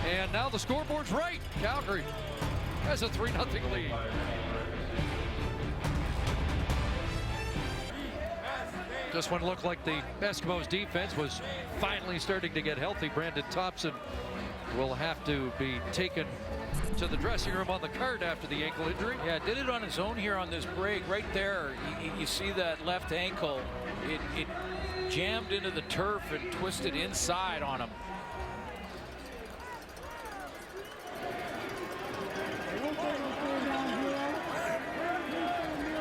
And now the scoreboard's right. Calgary has a 3-0 lead. This one looked like the Eskimos defense was finally starting to get healthy. Brandon Thompson will have to be taken to the dressing room on the cart after the ankle injury. Yeah, did it on his own here on this break. Right there, you see that left ankle. It jammed into the turf and twisted inside on him.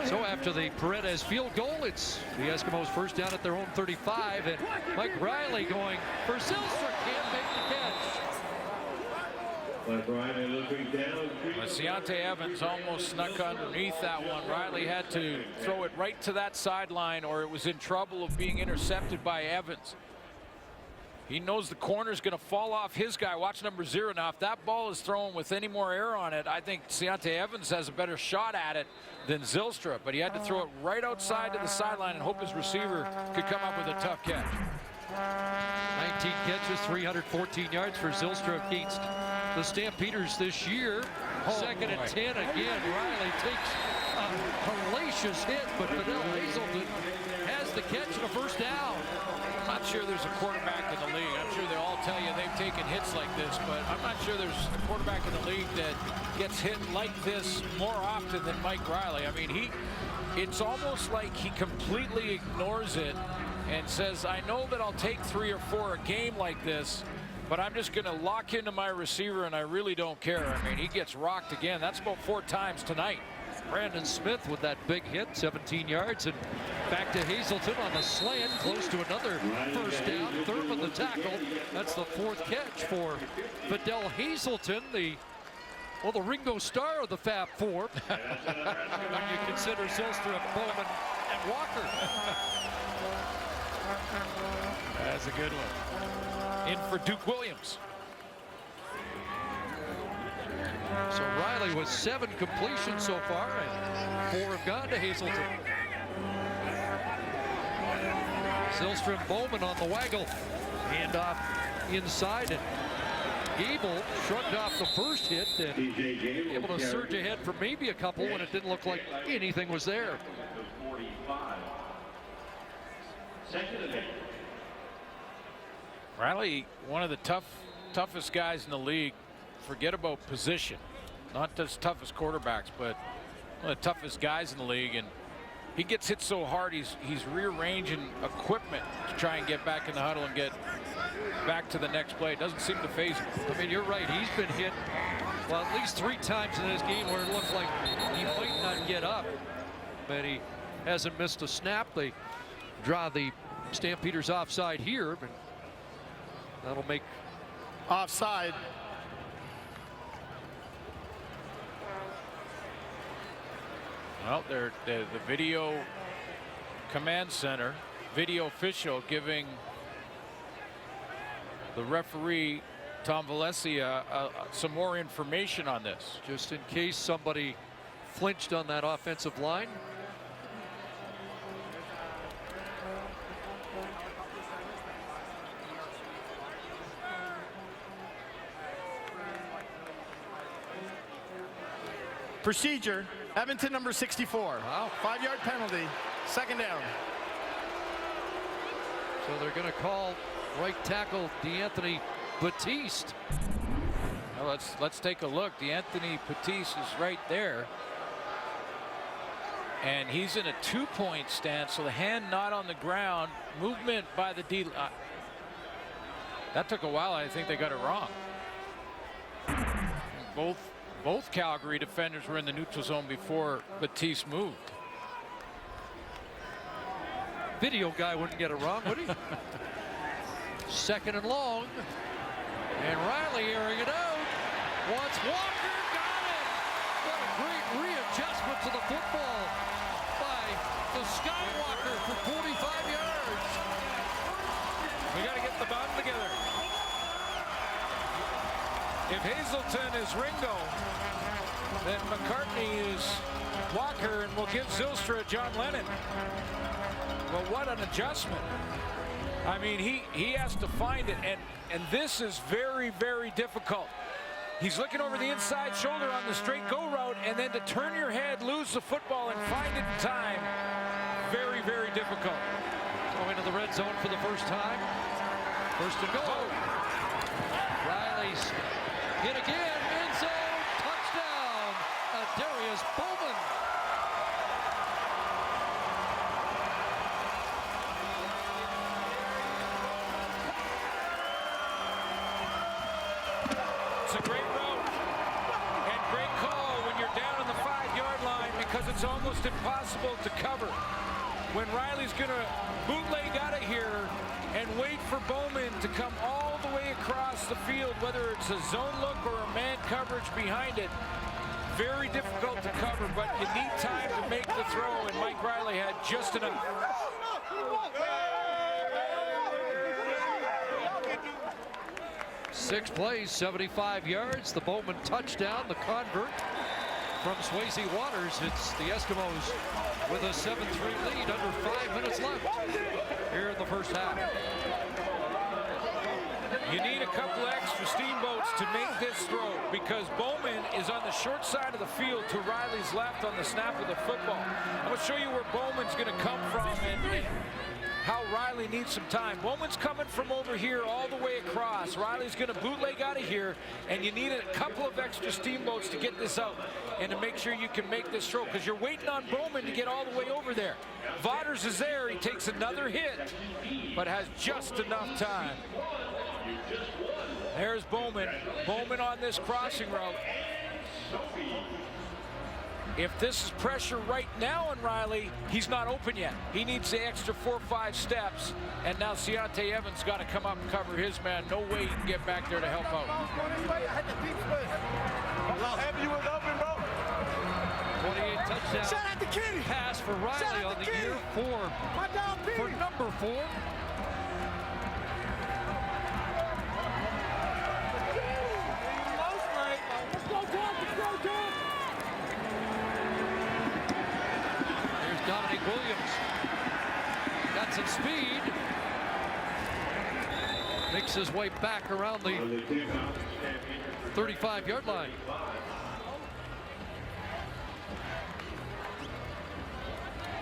So after the Paredes field goal, it's the Eskimos first down at their own 35, and Mike Riley going for Zylstra, can't make the catch. Ciante Evans almost snuck underneath that one. Riley had to throw it right to that sideline, or it was in trouble of being intercepted by Evans. He knows the corner's going to fall off his guy. Watch number 0 now. If that ball is thrown with any more air on it, I think Ciante Evans has a better shot at it than Zylstra, but he had to throw it right outside to the sideline and hope his receiver could come up with a tough catch. 19 catches, 314 yards for Zylstra against the Stampeders this year. 2nd and 10 again. Riley takes a hellacious hit, but Fidel Hazelton has the catch and a first down. I'm not sure there's a quarterback in the league. I'm sure they all tell you they've taken hits like this, but I'm not sure there's a quarterback in the league that gets hit like this more often than Mike Riley. I mean, it's almost like he completely ignores it and says, I know that I'll take 3 or 4 a game like this, but I'm just going to lock into my receiver, and I really don't care. I mean, he gets rocked again. That's about 4 times tonight. Brandon Smith with that big hit, 17 yards, and back to Hazelton on the slant, close to another first down. Thurman the tackle. That's the 4th catch for Fidel Hazelton, the Ringo Starr of the Fab Four, when you consider Zylstra, Bowman, and Walker. That's a good one. In for Duke Williams. So Riley with 7 completions so far, and 4 have gone to Hazelton. Zylstra and Bowman on the waggle. And inside, and Gable shrugged off the first hit and able to surge ahead for maybe a couple when it didn't look like anything was there. Riley, one of the toughest guys in the league. Forget about position. Not as tough as quarterbacks, but one of the toughest guys in the league. And he gets hit so hard, he's rearranging equipment to try and get back in the huddle and get back to the next play. It doesn't seem to phase him. I mean, you're right. He's been hit, well, at least 3 times in this game where it looked like he might not get up. But he hasn't missed a snap. They draw the Stampeders offside here, but that'll make Offside. Well, the video command center, video official giving the referee, Tom Valencia, some more information on this. just in case somebody flinched on that offensive line. Procedure. Edmonton number 64. Wow. 5-yard penalty. Second down. So they're going to call right tackle DeAnthony Batiste. Well, let's take a look. DeAnthony Batiste is right there. And he's in a 2-point stance, so the hand not on the ground. Movement by the D. That took a while. I think they got it wrong. Both Calgary defenders were in the neutral zone before Batiste moved. Video guy wouldn't get it wrong, would he? Second and long. And Riley airing it out. Wants Walker, got it! What a great readjustment to the football by the Skywalker for 45 yards. We got to get the bond together. If Hazelton is Ringo, then McCartney is Walker, and we'll give Zylstra John Lennon. Well, what an adjustment. I mean, he has to find it, and this is very, very difficult. He's looking over the inside shoulder on the straight go route, and then to turn your head, lose the football, and find it in time. Very, very difficult. Go into the red zone for the first time. First and goal. Riley's hit again. End zone. Touchdown. Darius Bowman. It's a great route and great call when you're down on the 5-yard line, because it's almost impossible to cover. When Riley's going to bootleg out of here and wait for Bowman to come all the way across the field, whether it's a zone look or a man coverage behind it, very difficult to cover, but you need time to make the throw, and Mike Riley had just enough. Six plays, 75 yards. The Bowman touchdown, the convert from Swayze Waters. It's the Eskimos with a 7-3 lead under 5 minutes left here in the first half. You need a couple extra steamboats to make this throw, because Bowman is on the short side of the field to Riley's left on the snap of the football. I'm going to show you where Bowman's going to come from and how Riley needs some time. Bowman's coming from over here all the way across. Riley's going to bootleg out of here, and you need a couple of extra steamboats to get this out and to make sure you can make this throw, because you're waiting on Bowman to get all the way over there. Waters is there. He takes another hit, but has just enough time. There's Bowman. Bowman on this crossing route. If this is pressure right now on Riley, he's not open yet. He needs the extra 4 or 5 steps. And now Ciante Evans got to come up and cover his man. No way he can get back there to help out. 28 touchdown pass for Riley on the year for number 4. Dominic Williams got some speed. Makes his way back around the 35-yard line.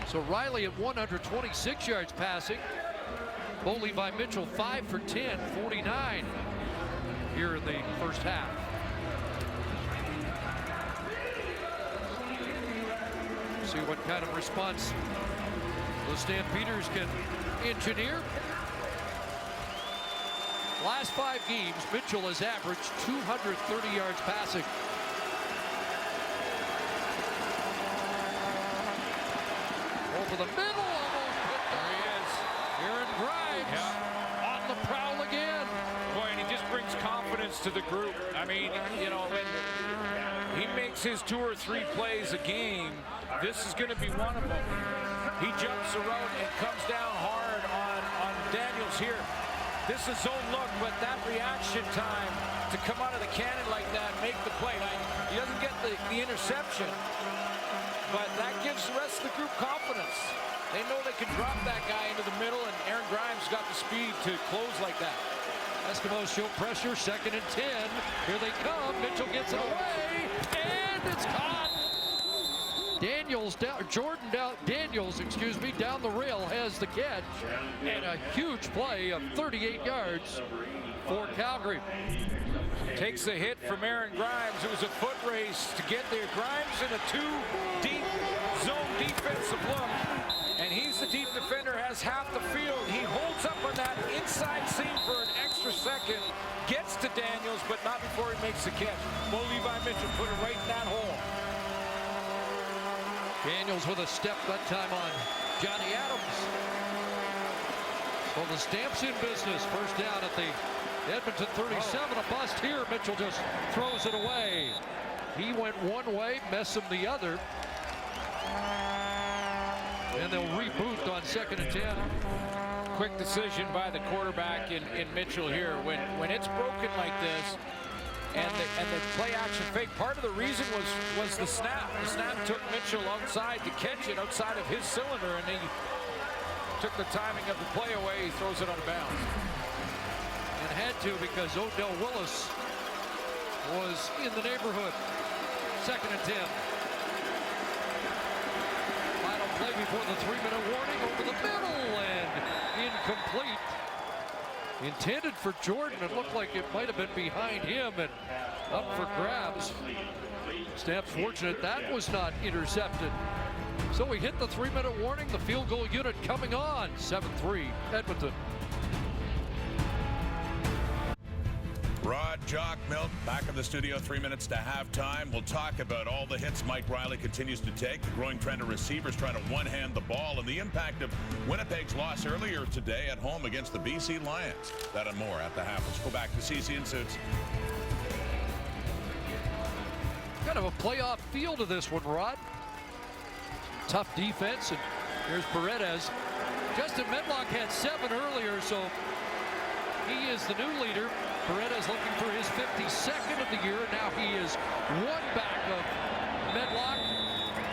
So Riley at 126 yards passing. Bo Levi Mitchell 5 for 10, 49 here in the first half. See what kind of response the Stampeders can engineer. Last 5 games, Mitchell has averaged 230 yards passing. Over the middle, almost hit. There he is. Aaron Grimes on the prowl again. Boy, and he just brings confidence to the group. I mean, you know, when he makes his 2 or 3 plays a game, this is going to be one of them. He jumps around and comes down hard on Daniels here. This is zone look, but that reaction time to come out of the cannon like that, make the play. He doesn't get the interception, but that gives the rest of the group confidence. They know they can drop that guy into the middle, and Aaron Grimes got the speed to close like that. Eskimos show pressure, 2nd and 10. Here they come. Mitchell gets it away, and it's caught. Daniels, down the rail has the catch, and a huge play of 38 yards for Calgary. Takes a hit from Aaron Grimes. It was a foot race to get there. Grimes in a 2-deep zone defensive look, and he's the deep defender, has half the field. He holds up on that inside seam for an extra second, gets to Daniels, but not before he makes the catch. Bo Levi Mitchell put it right in that hole. Daniels with a step that time on Johnny Adams. So the Stamps in business. First down at the Edmonton 37. A bust here. Mitchell just throws it away. He went one way, Messam the other. And they'll reboot on 2nd and 10. Quick decision by the quarterback in Mitchell here. When it's broken like this, and the play action fake, part of the reason was the snap. The snap took Mitchell outside to catch it outside of his cylinder, and he took the timing of the play away. He throws it out of bounds. And had to, because Odell Willis was in the neighborhood. 2nd and 10. Final play before the 3-minute warning, over the middle, and incomplete. Intended for Jordan. It looked like it might have been behind him and up for grabs. Stamps fortunate that was not intercepted. So we hit the 3-minute warning. The field goal unit coming on. 7-3 Edmonton. Rod, Jock, Milt, back in the studio, 3 minutes to halftime. We'll talk about all the hits Mike Riley continues to take, the growing trend of receivers trying to one-hand the ball, and the impact of Winnipeg's loss earlier today at home against the BC Lions. That and more at the half. Let's go back to CC and Suits. Kind of a playoff feel to this one, Rod. Tough defense, and here's Paredes. Justin Medlock had 7 earlier, so he is the new leader. Paredes looking for his 52nd of the year. Now he is one back of Medlock,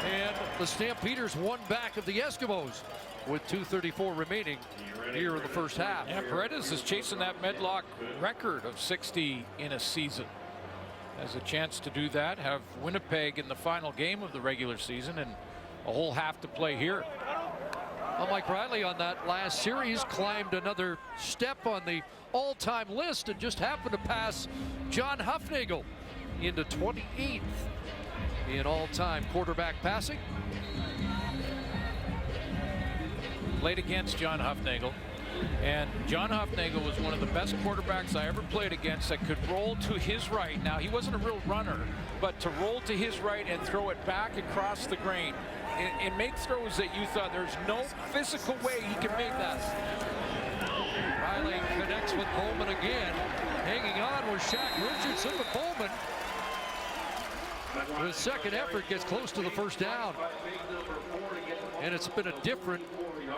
and the Stampeders one back of the Eskimos with 2:34 remaining here in the first half. Yeah, Paredes is chasing that Medlock record of 60 in a season. Has a chance to do that, have Winnipeg in the final game of the regular season, and a whole half to play here. Well, Mike Riley on that last series climbed another step on the all-time list and just happened to pass John Hufnagel into 28th in all-time quarterback passing. Played against John Hufnagel, and John Hufnagel was one of the best quarterbacks I ever played against that could roll to his right. Now, he wasn't a real runner, but to roll to his right and throw it back across the grain and make throws that you thought there's no physical way he can make that. Riley connects with Bowman again. Hanging on with Shaq Richardson, but Bowman, with his second effort, gets close to the first down. And it's been a different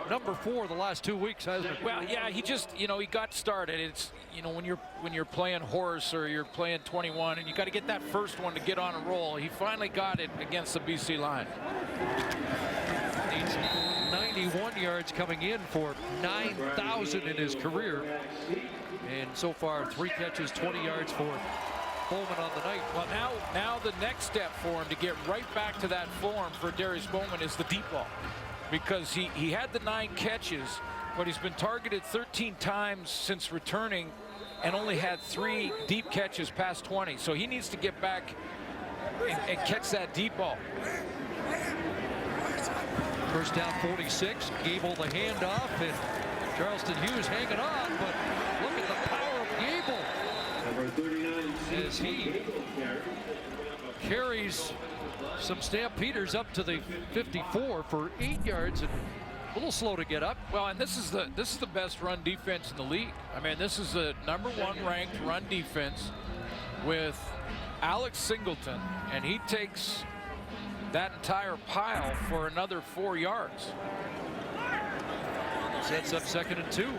number 4 the last 2 weeks, hasn't it? Well, yeah, he just, he got started. It's, when you're playing horse or you're playing 21, and you got to get that first one to get on a roll. He finally got it against the BC line. 91 yards coming in for 9,000 in his career. And so far, 3 catches, 20 yards for Bowman on the night. Well, now the next step for him to get right back to that form for Darius Bowman is the deep ball. Because he had the 9 catches, but he's been targeted 13 times since returning and only had 3 deep catches past 20. So he needs to get back and catch that deep ball. First down 46. Gable the handoff, and Charleston Hughes hanging on, but look at the power of Gable as he carries some Stampeders up to the 54 for 8 yards, and a little slow to get up. Well, and this is the best run defense in the league. I mean, this is the #1 ranked run defense with Alex Singleton, and he takes that entire pile for another 4 yards. Sets up 2nd and 2.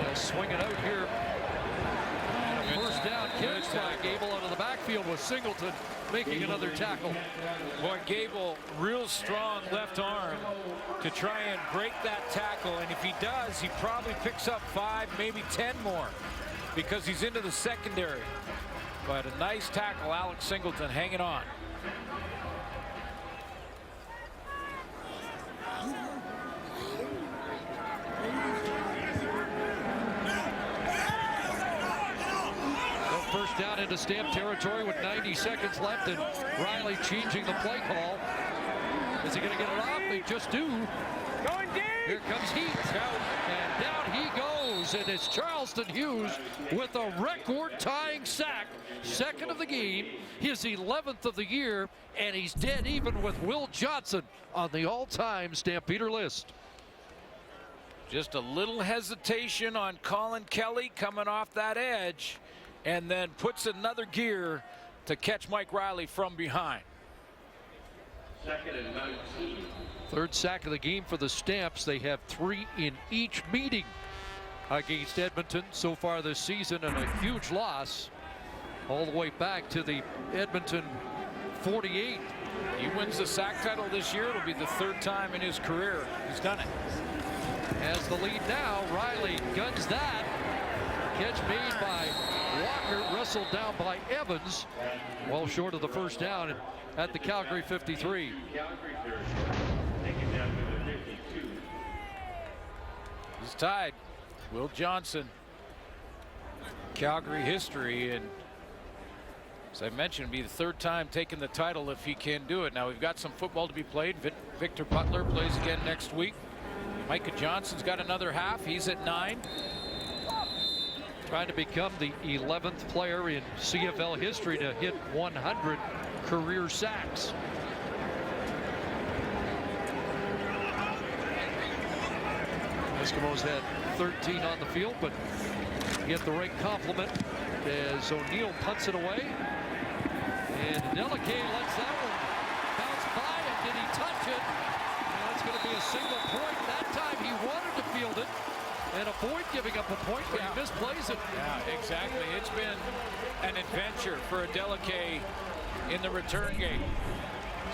They'll swing it out here. First down catch by Gable out of the backfield with Singleton making another tackle. Boy, Gable, real strong left arm to try and break that tackle, and if he does, he probably picks up 5, maybe 10 more, because he's into the secondary. But a nice tackle, Alex Singleton hanging on. First down into Stamp territory with 90 seconds left, and Riley changing the play call. Is he going to get it off? They just do. Going deep. Here comes Heath, and down he goes, and it's Charleston Hughes with a record-tying sack, 2nd of the game, his 11th of the year, and he's dead even with Will Johnson on the all-time Stampeder list. Just a little hesitation on Colin Kelly coming off that edge, and then puts another gear to catch Mike Riley from behind. 2nd and 19. 3rd sack of the game for the Stamps. They have 3 in each meeting against Edmonton so far this season, and a huge loss all the way back to the Edmonton 48. He wins the sack title this year. It'll be the 3rd time in his career he's done it. Has the lead now. Riley guns that. Catch made by Walker, wrestled down by Evans, well short of the first down at the Calgary 53. Calgary territory. Taken down to the 52. He's tied. Will Johnson. Calgary history, and as I mentioned, it'll be the 3rd time taking the title if he can do it. Now we've got some football to be played. Victor Butler plays again next week. Micah Johnson's got another half. He's at 9. Trying to become the 11th player in CFL history to hit 100 career sacks. Eskimos had 13 on the field, but get the right compliment as O'Neill punts it away. And Delicate lets that one bounce by him. Did he touch it? That's going to be a single point. That time he wanted to field it and avoid giving up a point, but he misplays it. Yeah, exactly. It's been an adventure for Adeleke in the return game.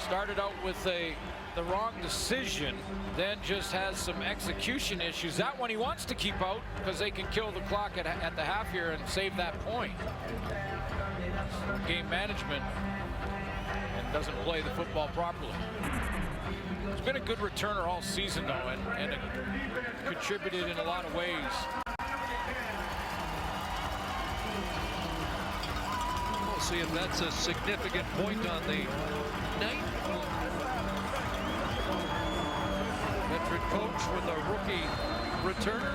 Started out with the wrong decision, then just has some execution issues. That one he wants to keep out because they can kill the clock at the half here and save that point. Game management, and doesn't play the football properly. He's been a good returner all season, though, and it contributed in a lot of ways. We'll see if that's a significant point on the night. Veteran coach with a rookie returner.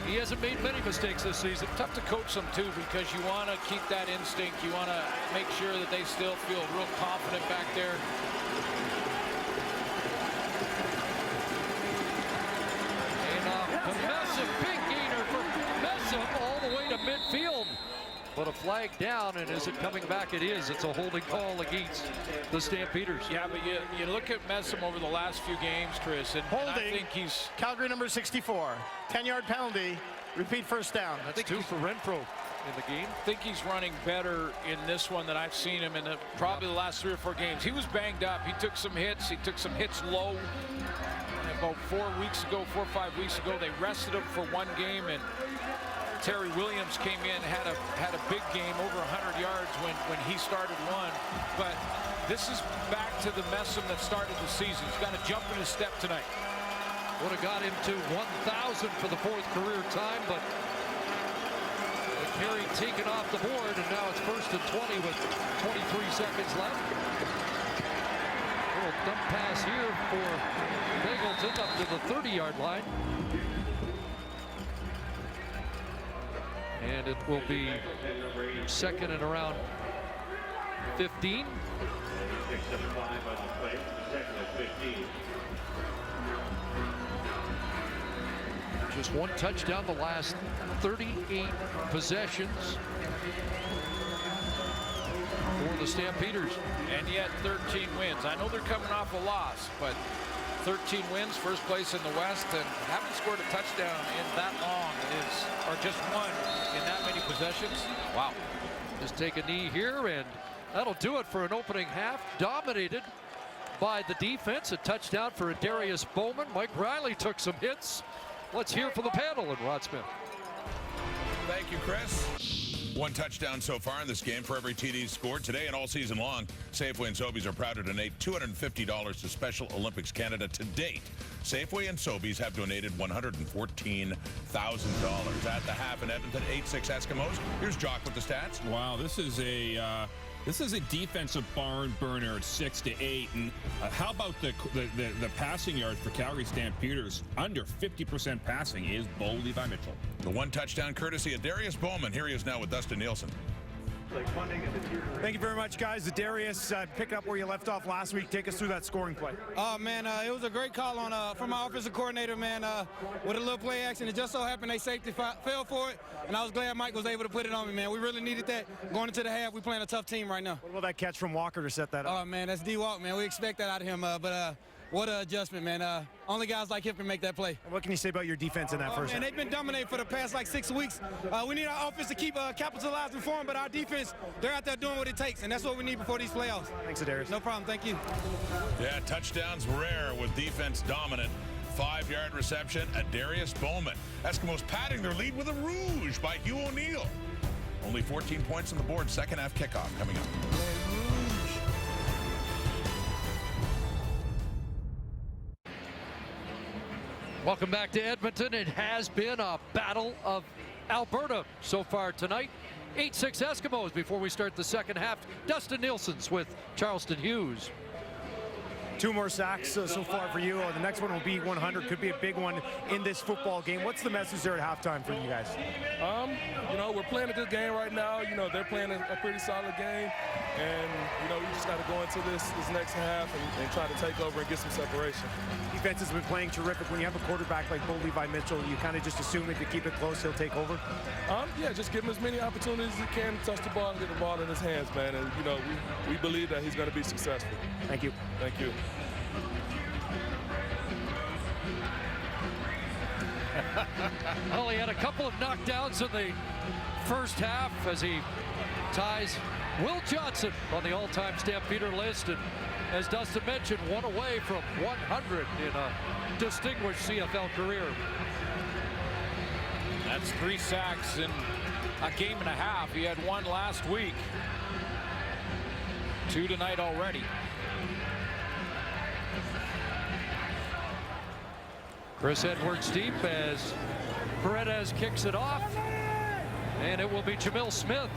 He hasn't made many mistakes this season. Tough to coach them, too, because you want to keep that instinct. You want to make sure that they still feel real confident back there. And a massive big gainer for Messam all the way to midfield. But a flag down, and is it coming back? It is. It's a holding call against the Stampeders. Yeah, but you look at Messam over the last few games, Chris, and Holding. I think he's... Calgary number 64. 10-yard penalty. Repeat first down. That's 2 for Renfro in the game. I think he's running better in this one than I've seen him in probably the last 3 or 4 games. He was banged up. He took some hits. He took some hits low. About 4 or 5 weeks ago, they rested him for 1 game, and Terry Williams came in, had a big game, over 100 yards when he started one. But this is back to the Messam that started the season. He's got to jump in his step tonight. Would have got him to 1,000 for the 4th career time, but the carry taken off the board, and now it's 1st and 20 with 23 seconds left. Little dump pass here for Bangleton up to the 30-yard line. And it will be 2nd and around 15. Just 1 touchdown the last 38 possessions for the Stampeders. And yet 13 wins. I know they're coming off a loss, but 13 wins, first place in the West, and haven't scored a touchdown in that long or just 1 in that many possessions. Wow. Just take a knee here, and that'll do it for an opening half. Dominated by the defense. A touchdown for Darius Bowman. Mike Riley took some hits. Let's hear from the panel and Rod Smith. Thank you, Chris. 1 touchdown so far in this game for every TD scored today and all season long. Safeway and Sobeys are proud to donate $250 to Special Olympics Canada to date. Safeway and Sobeys have donated $114,000 at the half in Edmonton. 8-6 Eskimos. Here's Jock with the stats. Wow, this is a defensive barn burner at 6-8. And how about the passing yards for Calgary Stampeders? Under 50% passing is Bo Levi Mitchell. The 1 touchdown courtesy of Darius Bowman. Here he is now with Dustin Nielsen. Thank you very much, guys. Darius, pick up where you left off last week. Take us through that scoring play. Oh, man, it was a great call on from our offensive coordinator, man, with a little play action. It just so happened they safety fell for it, and I was glad Mike was able to put it on me, man. We really needed that going into the half. We're playing a tough team right now. What about that catch from Walker to set that up? Oh, man, that's D-Walk, man. We expect that out of him, but what an adjustment, man. Only guys like him can make that play. What can you say about your defense in that first half? They've been dominating for the past, 6 weeks. We need our offense to keep capitalizing for them, but our defense, they're out there doing what it takes, and that's what we need before these playoffs. Thanks, Darius. No problem. Thank you. Yeah, touchdowns rare with defense dominant. 5-yard reception, Darius Bowman. Eskimos padding their lead with a rouge by Hugh O'Neill. Only 14 points on the board. Second half kickoff coming up. Welcome back to Edmonton. It has been a battle of Alberta so far tonight. 8-6 Eskimos before we start the second half. Dustin Nielsen's with Charleston Hughes. 2 more sacks so far for you. The next one will be 100. Could be a big one in this football game. What's the message there at halftime for you guys? We're playing a good game right now. They're playing a pretty solid game. And, we just got to go into this next half and try to take over and get some separation. Defense has been playing terrific. When you have a quarterback like Bo Levi Mitchell, you kind of just assume if you keep it close, he'll take over? Yeah, just give him as many opportunities as he can to touch the ball and get the ball in his hands, man. And, we believe that he's going to be successful. Thank you. Thank you. Well, he had a couple of knockdowns in the first half as he ties Will Johnson on the all-time Stampeder list. And as Dustin mentioned, 1 away from 100 in a distinguished CFL career. That's 3 sacks in a game and a half. He had 1 last week. 2 tonight already. Chris Edwards deep as Paredes kicks it off. And it will be Jamil Smith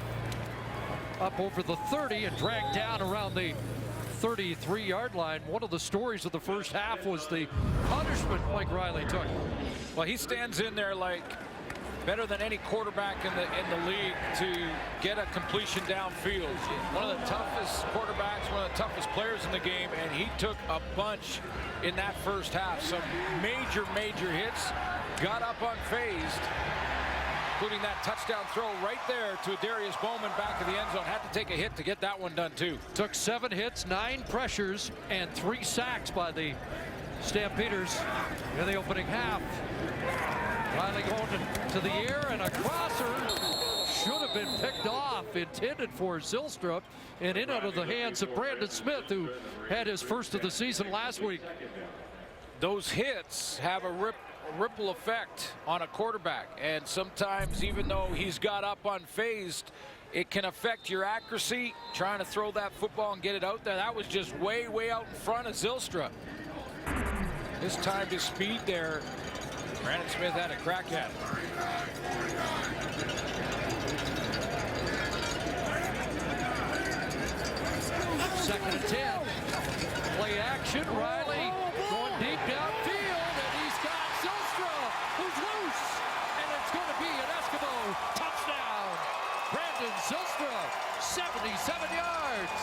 up over the 30 and dragged down around the 33-yard line. One of the stories of the first half was the punishment Mike Riley took. Well, he stands in there like better than any quarterback in the league to get a completion downfield. One of the toughest quarterbacks, one of the toughest players in the game, and he took a bunch in that first half. Some major hits, got up unfazed, including that touchdown throw right there to Darius Bowman back of the end zone. Had to take a hit to get that one done too. Took 7 hits, 9 pressures, and 3 sacks by the Stampeders in the opening half. Riley going to the air, and a crosser should have been picked off, intended for Zylstra, and in out of the hands of Brandon Smith, who had his first of the season last week. Those hits have a ripple effect on a quarterback, and sometimes even though he's got up unfazed, it can affect your accuracy trying to throw that football and get it out there. That was just way out in front of Zylstra. His time to speed there, Brandon Smith had a crack at it. Second and 10. Play action. Riley going deep downfield, and he's got Zylstra, who's loose, and it's going to be an Eskimo touchdown. Brandon Zylstra, 77 yards.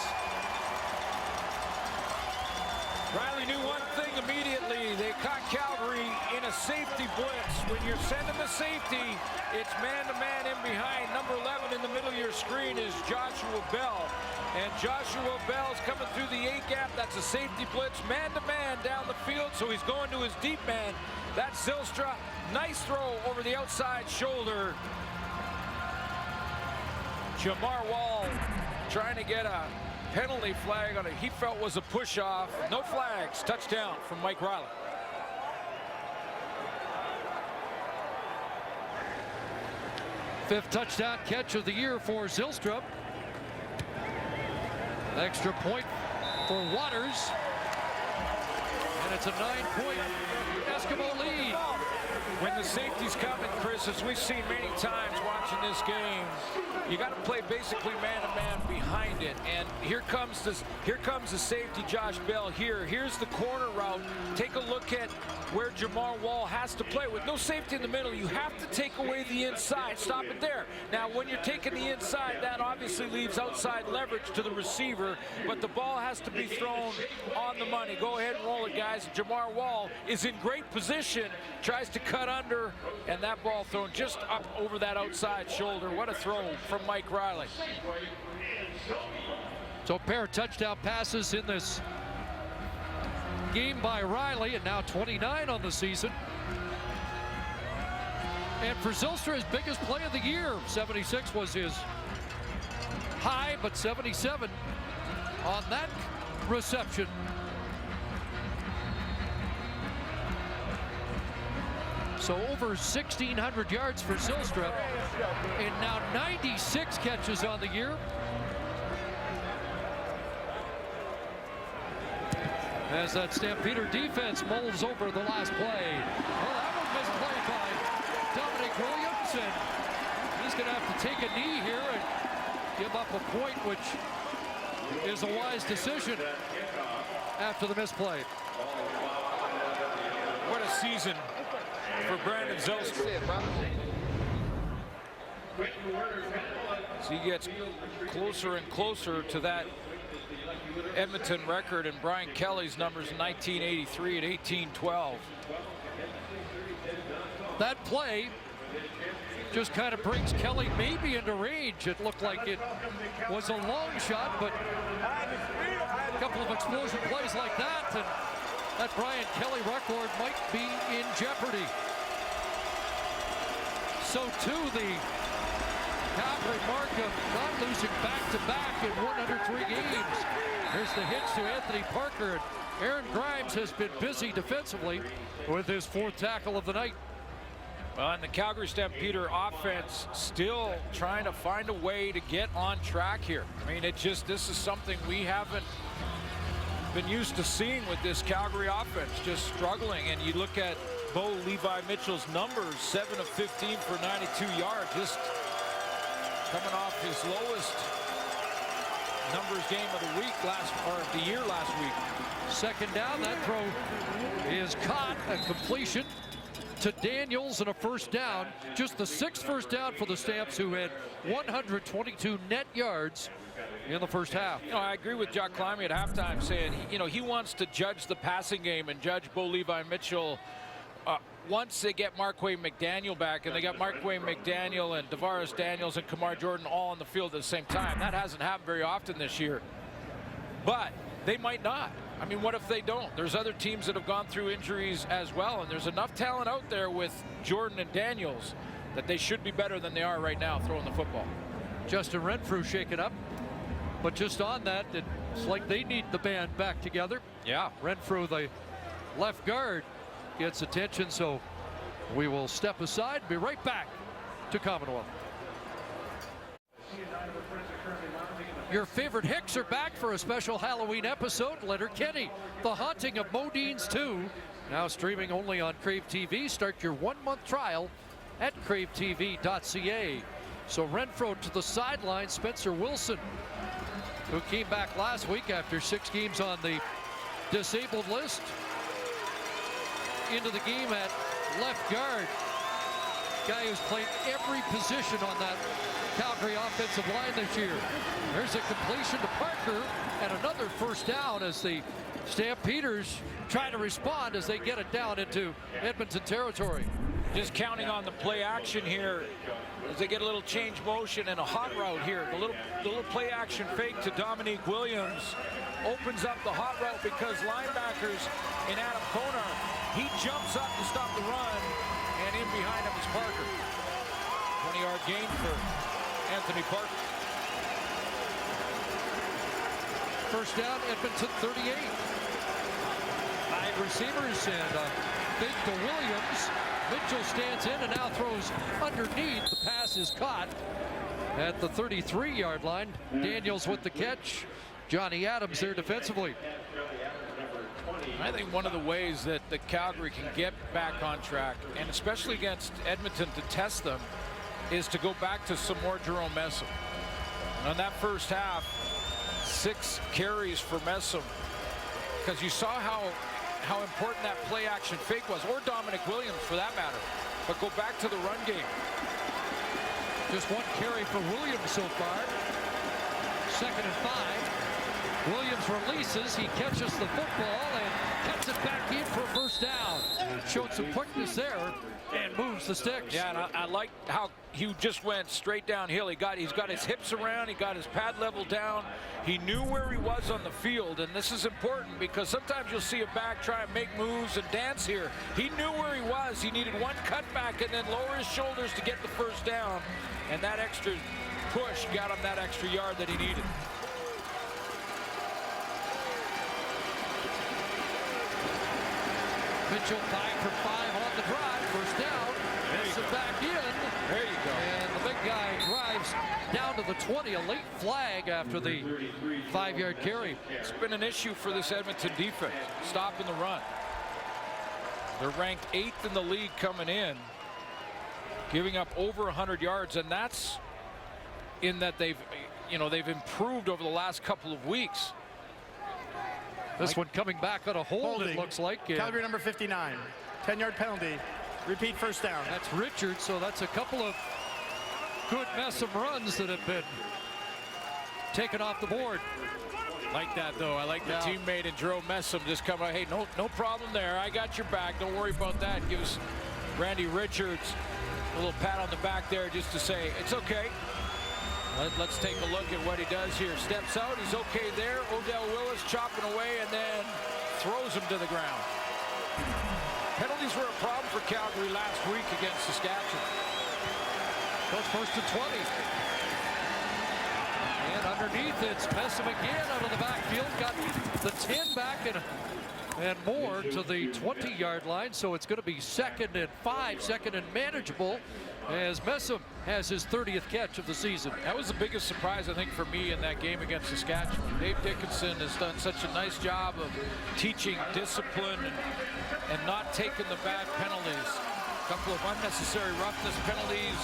Riley knew one thing immediately. They caught Calgary in a safety blitz. When you're sending the safety, it's man-to-man in behind. Number 11 in the middle of your screen is Joshua Bell. And Joshua Bell's coming through the A gap. That's a safety blitz, man-to-man down the field. So he's going to his deep man. That's Zylstra. Nice throw over the outside shoulder. Jamar Wall trying to get a penalty flag on it. He felt was a push-off. No flags. Touchdown from Mike Riley. Fifth touchdown catch of the year for Zylstra. Extra point for Waters. And it's a 9-point Eskimo lead. When the safety's coming, Chris, as we've seen many times watching this game, you got to play basically man-to-man behind it. And here comes the safety, Josh Bell here. Here's the corner route. Take a look at where Jamar Wall has to play. With no safety in the middle, you have to take away the inside. Stop it there. Now, when you're taking the inside, that obviously leaves outside leverage to the receiver, but the ball has to be thrown on the money. Go ahead and roll it, guys. Jamar Wall is in great position, tries to cut under, and that ball thrown just up over that outside shoulder. What a throw from Mike Riley. So a pair of touchdown passes in this game by Riley, and now 29 on the season. And for Zylstra, his biggest play of the year. 76 was his high, but 77 on that reception. So over 1,600 yards for Zylstra, and now 96 catches on the year. As that Stampeder defense mulls over the last play. Well, that was misplayed by Dominic Williams, and he's going to have to take a knee here and give up a point, which is a wise decision after the misplay. What a season for Brandon Zylstra. As he gets closer and closer to that Edmonton record and Brian Kelly's numbers in 1983 and 1812. That play just kind of brings Kelly maybe into range. It looked like it was a long shot, but a couple of explosion plays like that, and that Brian Kelly record might be in jeopardy. So too the Calgary mark of not losing back-to-back in 103 games. Here's the hits to Anthony Parker, and Aaron Grimes has been busy defensively with his fourth tackle of the night. Well, and the Calgary Stampeder offense still trying to find a way to get on track here. I mean, this is something we haven't been used to seeing with this Calgary offense, just struggling. And you look at Bo Levi Mitchell's numbers, 7 of 15 for 92 yards, just coming off his lowest numbers game of the week the year last week. Second down, that throw is caught, a completion to Daniels and a first down. Just the sixth first down for the Stamps, who had 122 net yards in the first half. You know, I agree with Jock Climby at halftime saying, he wants to judge the passing game and judge Bo Levi Mitchell once they get Marquay McDaniel back, and they got Marquay McDaniel and Tavares Daniels and Kamar Jordan all on the field at the same time. That hasn't happened very often this year, but they might not. I mean, what if they don't? There's other teams that have gone through injuries as well, and there's enough talent out there with Jordan and Daniels that they should be better than they are right now throwing the football. Justin Renfrew shaken up, but just on that, it's like they need the band back together. Yeah. Renfrew, the left guard, gets attention, so we will step aside and be right back to Commonwealth. Your favorite Hicks are back for a special Halloween episode. Letterkenny, The Haunting of Modine's 2, now streaming only on Crave TV. Start your 1-month trial at cravetv.ca. So Renfrew to the sideline, Spencer Wilson, who came back last week after 6 games on the disabled list, into the game at left guard. Guy who's played every position on that Calgary offensive line this year. There's a completion to Parker and another first down as the Stampeders try to respond as they get it down into Edmonton territory. Just counting on the play action here as they get a little change motion and a hot route here. The little play action fake to Dominique Williams opens up the hot route because linebackers in Adam Konar, he jumps up to stop the run, and in behind him is Parker. 20-yard gain for Anthony Parker. First down, Edmonton 38. 5 receivers and fake to Williams. Mitchell stands in and now throws underneath. The pass is caught at the 33-yard line. Daniels with the catch. Johnny Adams there defensively. I think one of the ways that the Calgary can get back on track, and especially against Edmonton to test them, is to go back to some more Jerome Messam. And on that first half, 6 carries for Messam, because you saw how important that play action fake was, or Dominic Williams for that matter. But go back to the run game. Just 1 carry for Williams so far. 2nd and 5. Williams releases, he catches the football and cuts it back in for a first down. Showed some quickness there and moves the sticks. Yeah, and I like how he just went straight downhill. He's got his hips around, he got his pad level down. He knew where he was on the field, and this is important because sometimes you'll see a back try and make moves and dance here. He knew where he was. He needed 1 cutback and then lower his shoulders to get the first down, and that extra push got him that extra yard that he needed. Mitchell 5 for 5 on the drive. First down. Gets it back in. There you go. And the big guy drives down to the 20. A late flag after the 5-yard carry. It's been an issue for this Edmonton defense, stopping the run. They're ranked 8th in the league coming in, giving up over 100 yards, and that's in that they've improved over the last couple of weeks. This one coming back on a hold, it looks like. Calgary number 59. 10-yard penalty. Repeat first down. That's Richards, so that's a couple of good Messam runs that have been taken off the board. Like that, though. I like the teammate and Jerome Messam just coming out. Hey, no problem there. I got your back. Don't worry about that. Gives Randy Richards a little pat on the back there just to say, it's okay. Let's take a look at what he does here. Steps out, he's okay there. Odell Willis chopping away and then throws him to the ground. Penalties were a problem for Calgary last week against Saskatchewan. Goes first and 20. And underneath it's Messam again out of the backfield. Got the 10 back and more to the 20-yard line. So it's going to be 2nd and 5, 2nd and manageable, as Messam has his 30th catch of the season. That was the biggest surprise, I think, for me in that game against Saskatchewan. Dave Dickinson has done such a nice job of teaching discipline and not taking the bad penalties. A couple of unnecessary roughness penalties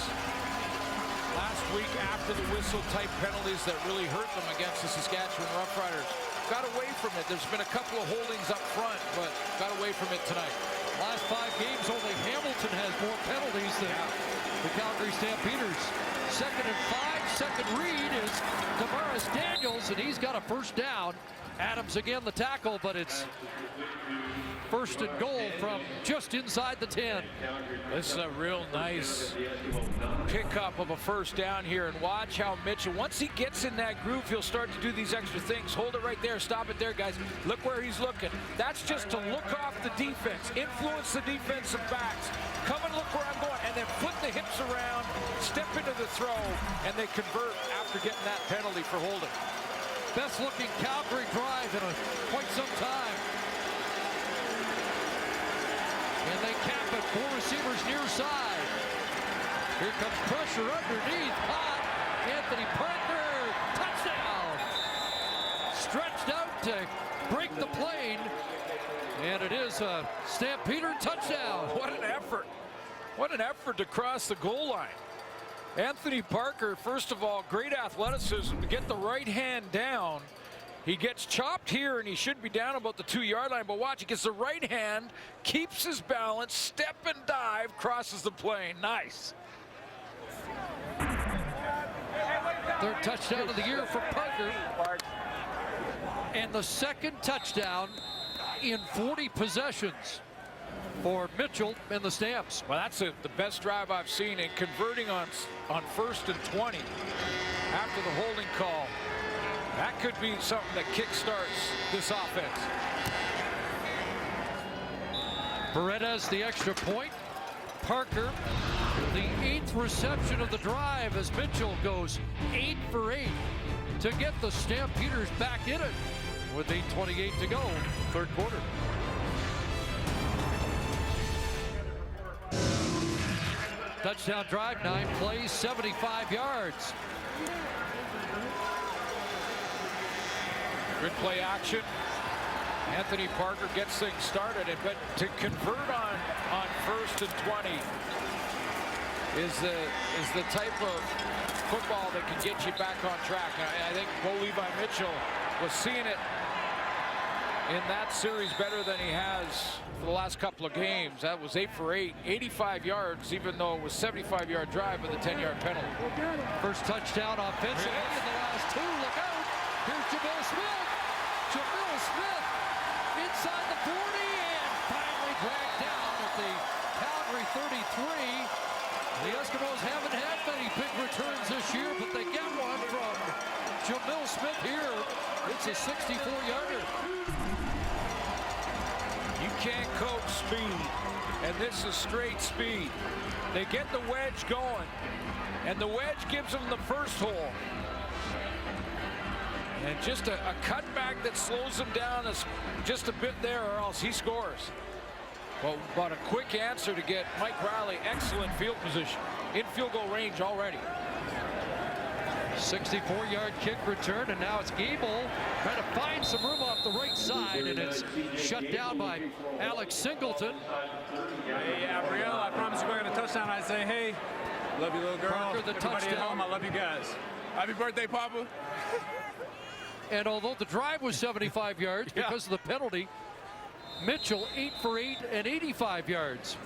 last week after the whistle type penalties that really hurt them against the Saskatchewan Roughriders. Got away from it. There's been a couple of holdings up front, but got away from it tonight. Last 5 games, only Hamilton has more penalties than the Calgary Stampeders. 2nd and 5, second read is Tavares Daniels, and he's got a first down. Adams again the tackle, but it's first and goal from just inside the 10. This is a real nice pickup of a first down here, and watch how Mitchell, once he gets in that groove, he'll start to do these extra things. Hold it right there, stop it there, guys. Look where he's looking. That's just to look off the defense, influence the defensive backs. Come and look where I'm going, and then flip the hips around, step into the throw, and they convert after getting that penalty for holding. Best looking Calgary drive in quite some time. And they cap it, 4 receivers near side. Here comes pressure underneath. Hot. Anthony Parker, touchdown. Stretched out to break the plane. And it is a Stampeder touchdown. What an effort. What an effort to cross the goal line. Anthony Parker, first of all, great athleticism to get the right hand down. He gets chopped here, and he should be down about the 2-yard line, but watch, he gets the right hand, keeps his balance, step and dive, crosses the plane. Nice. Third touchdown of the year for Parker. And the second touchdown in 40 possessions for Mitchell and the Stamps. Well, that's the best drive I've seen, and converting on 1st and 20 after the holding call. That could be something that kickstarts this offense. Paredes the extra point. Parker the 8th reception of the drive as Mitchell goes 8 for 8 to get the Stampeders back in it with 8:28 to go, third quarter. Touchdown drive, 9 plays, 75 yards. Good play action. Anthony Parker gets things started, but to convert on 1st and 20 is the type of football that can get you back on track. I think Bo Levi Mitchell was seeing it in that series better than he has for the last couple of games. That was 8 for 8, 85 yards, even though it was a 75-yard drive with a 10-yard penalty. First touchdown offensively in the last 2. Look out. Here's Jamil Smith. Jamil Smith inside the 40 and finally dragged down at the Calgary 33. The Eskimos haven't had many big returns this year, but they get one from Jamil Smith here. It's a 64-yarder. You can't coach speed, and this is straight speed. They get the wedge going, and the wedge gives them the first hole. And just a cutback that slows him down is just a bit there, or else he scores. Well, but a quick answer to get Mike Riley excellent field position, in field goal range already. 64-yard kick return, and now it's Gable trying to find some room off the right side, and it's shut down by Alex Singleton. Hey, Gabrielle, I promise you we're going to touchdown. I say, hey, love you, little girl. Parker, the Everybody touchdown. at home, I love you guys. Happy birthday, Papa. And although the drive was 75 yards because of the penalty, Mitchell 8 for 8 and 85 yards.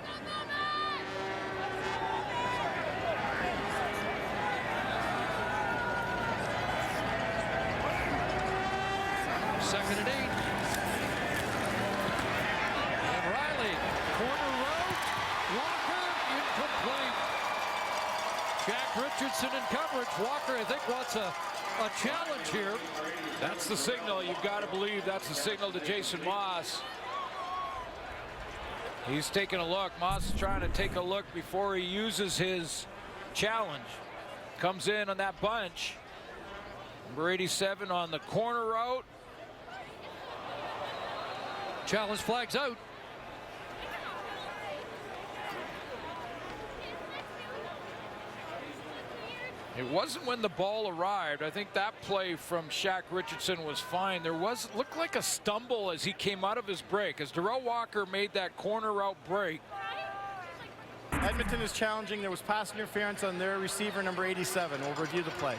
Second and 8. And Riley, corner route, Walker incomplete. Jack Richardson in coverage. Walker, I think, wants a challenge here. That's the signal. You've got to believe that's the signal to Jason Moss. He's taking a look. Moss is trying to take a look before he uses his challenge. Comes in on that bunch. Number 87 on the corner route. Challenge flags out. It wasn't when the ball arrived. I think that play from Shaq Richardson was fine. There looked like a stumble as he came out of his break. As Darrell Walker made that corner route break. Edmonton is challenging. There was pass interference on their receiver, number 87. We'll review the play.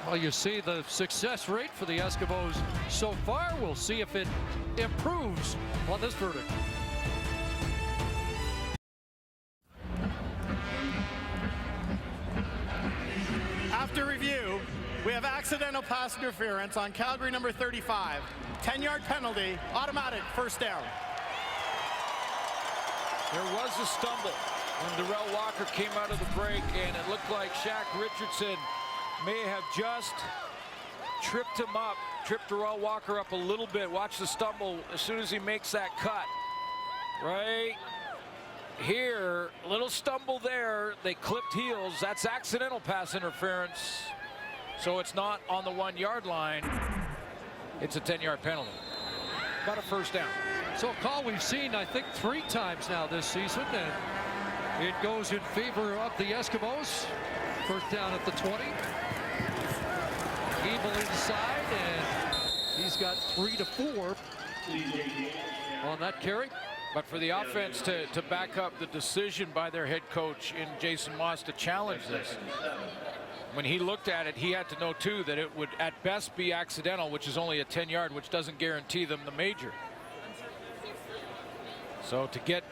Well, you see the success rate for the Eskimos so far. We'll see if it improves on this verdict. After review, we have accidental pass interference on Calgary number 35. 10-yard penalty, automatic first down. There was a stumble when Darrell Walker came out of the break, and it looked like Shaq Richardson may have just tripped him up, tripped Darrell Walker up a little bit. Watch the stumble as soon as he makes that cut. Right here, a little stumble there. They clipped heels. That's accidental pass interference. So it's not on the 1 yard line. It's a 10-yard penalty. About a first down. So a call we've seen, I think, 3 times now this season, and it goes in favor of the Eskimos. First down at the 20. Gable inside, and he's got 3 to 4 on that carry. But for the offense to back up the decision by their head coach in Jason Moss to challenge this, when he looked at it, he had to know too that it would at best be accidental, which is only a 10-yard, which doesn't guarantee them the major. So to get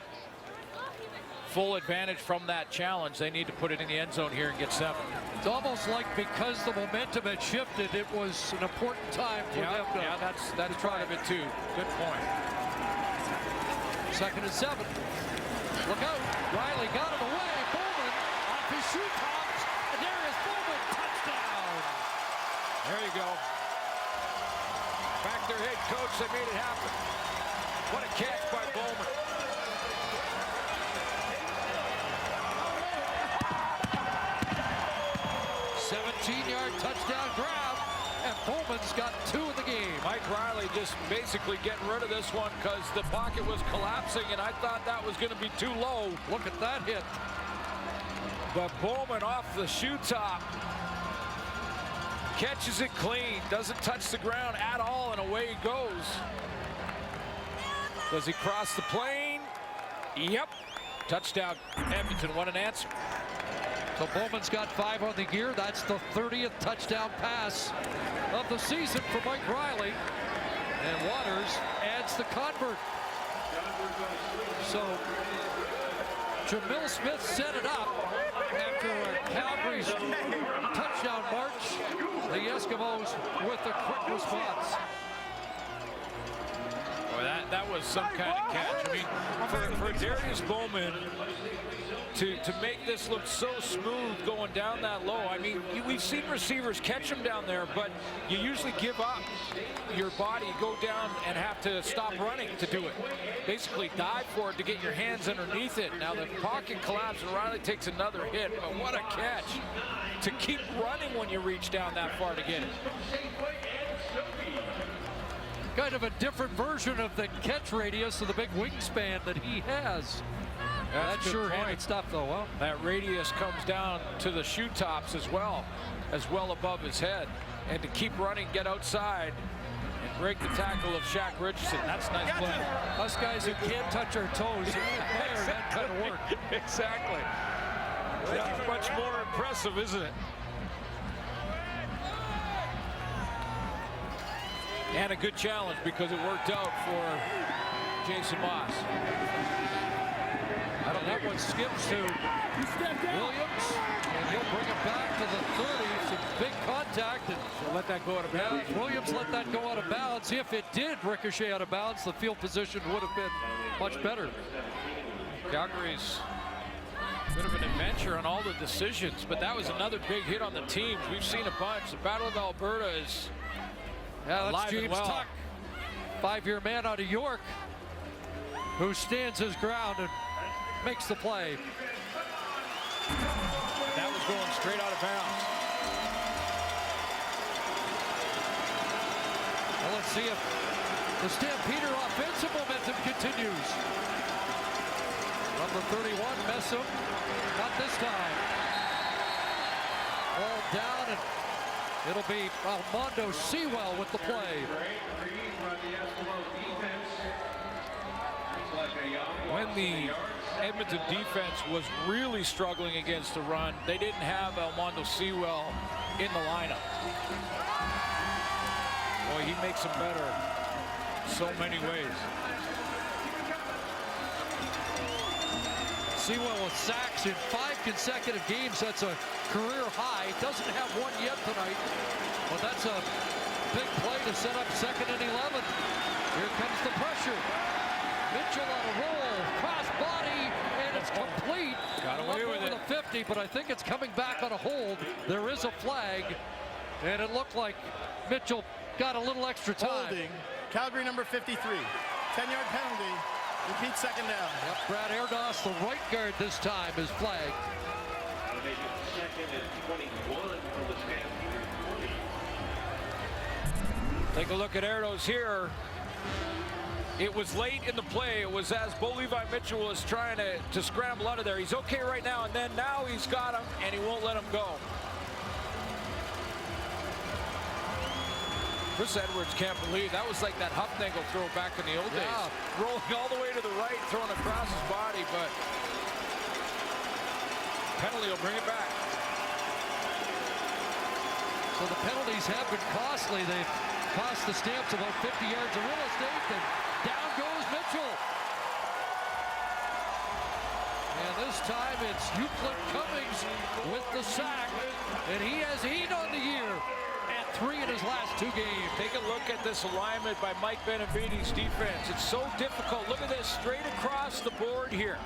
full advantage from that challenge, they need to put it in the end zone here and get 7. It's almost like because the momentum had shifted, it was an important time for them to. Yeah, that's part of it too. Good point. 2nd and 7. Look out. Riley got him away. Bowman off his shoe tops. And there is Bowman. Touchdown. There you go. Back their head coach. They made it happen. What a catch by Bowman. A 17-yard touchdown grab. And Bowman's got 2 in the game. Mike Riley just basically getting rid of this one because the pocket was collapsing, and I thought that was going to be too low. Look at that hit. But Bowman off the shoe top. Catches it clean. Doesn't touch the ground at all, and away he goes. Does he cross the plane? Yep. Touchdown. Edmonton, what an answer. So Bowman's got 5 on the year. That's the 30th touchdown pass of the season for Mike Riley. And Waters adds the convert. So Jamil Smith set it up after Calgary's touchdown march. The Eskimos with a quick response. Boy, that was some kind of catch. I mean, for Darius Bowman to make this look so smooth going down that low. I mean, we've seen receivers catch them down there, but you usually give up your body, go down and have to stop running to do it. Basically dive for it to get your hands underneath it. Now the pocket collapses and Riley takes another hit, but what a catch to keep running when you reach down that far to get it. Kind of a different version of the catch radius of the big wingspan that he has. That's sure-handed stuff, though. Well, that radius comes down to the shoe tops as well above his head. And to keep running, get outside, and break the tackle of Shaq Richardson. That's nice play. Us guys who can't touch our toes require that kind of work. Exactly. That's much more impressive, isn't it? And a good challenge because it worked out for Jason Moss. That one skips to Williams, and he'll bring it back to the 30. Some big contact, and let that go out of bounds. Williams let that go out of bounds. If it did ricochet out of bounds, the field position would have been much better. Calgary's a bit of an adventure on all the decisions, but that was another big hit on the teams. We've seen a bunch. The Battle of Alberta is that's James Tuck, 5-year man out of York, who stands his ground and makes the play. That was going straight out of bounds. Well, let's see if the Stampeder offensive momentum continues. Number 31, Messam, not this time. Ball down, and it'll be Armando Sewell with the play. When the Edmonton defense was really struggling against the run, they didn't have Armando Sewell in the lineup. Boy, he makes them better so many ways. Sewell with sacks in 5 consecutive games. That's a career high. Doesn't have one yet tonight, but that's a big play to set up 2nd and 11. Here comes the pressure. Mitchell on a roll, cross body, and it's complete. Got away with it. The 50, but I think it's coming back on a hold. There is a flag, and it looked like Mitchell got a little extra time. Holding. Calgary number 53. 10-yard penalty. Repeat second down. Yep, Brad Erdos, the right guard this time, is flagged. Second and 21 for the Stampeders 20. Take a look at Erdos here. It was late in the play. It was as Bo Levi Mitchell was trying to scramble out of there. He's okay right now, and then now he's got him, and he won't let him go. Chris Edwards can't believe that was like that Hufnagel throw back in the old days. Rolling all the way to the right, throwing across his body, but penalty will bring it back. So the penalties have been costly. They've cost the Stamps about 50 yards of real estate, and down goes Mitchell. And this time it's Euclid Cummings with the sack, and he has heat on the year. 3 in his last 2 games. Take a look at this alignment by Mike Benavides' defense. It's so difficult. Look at this, straight across the board here.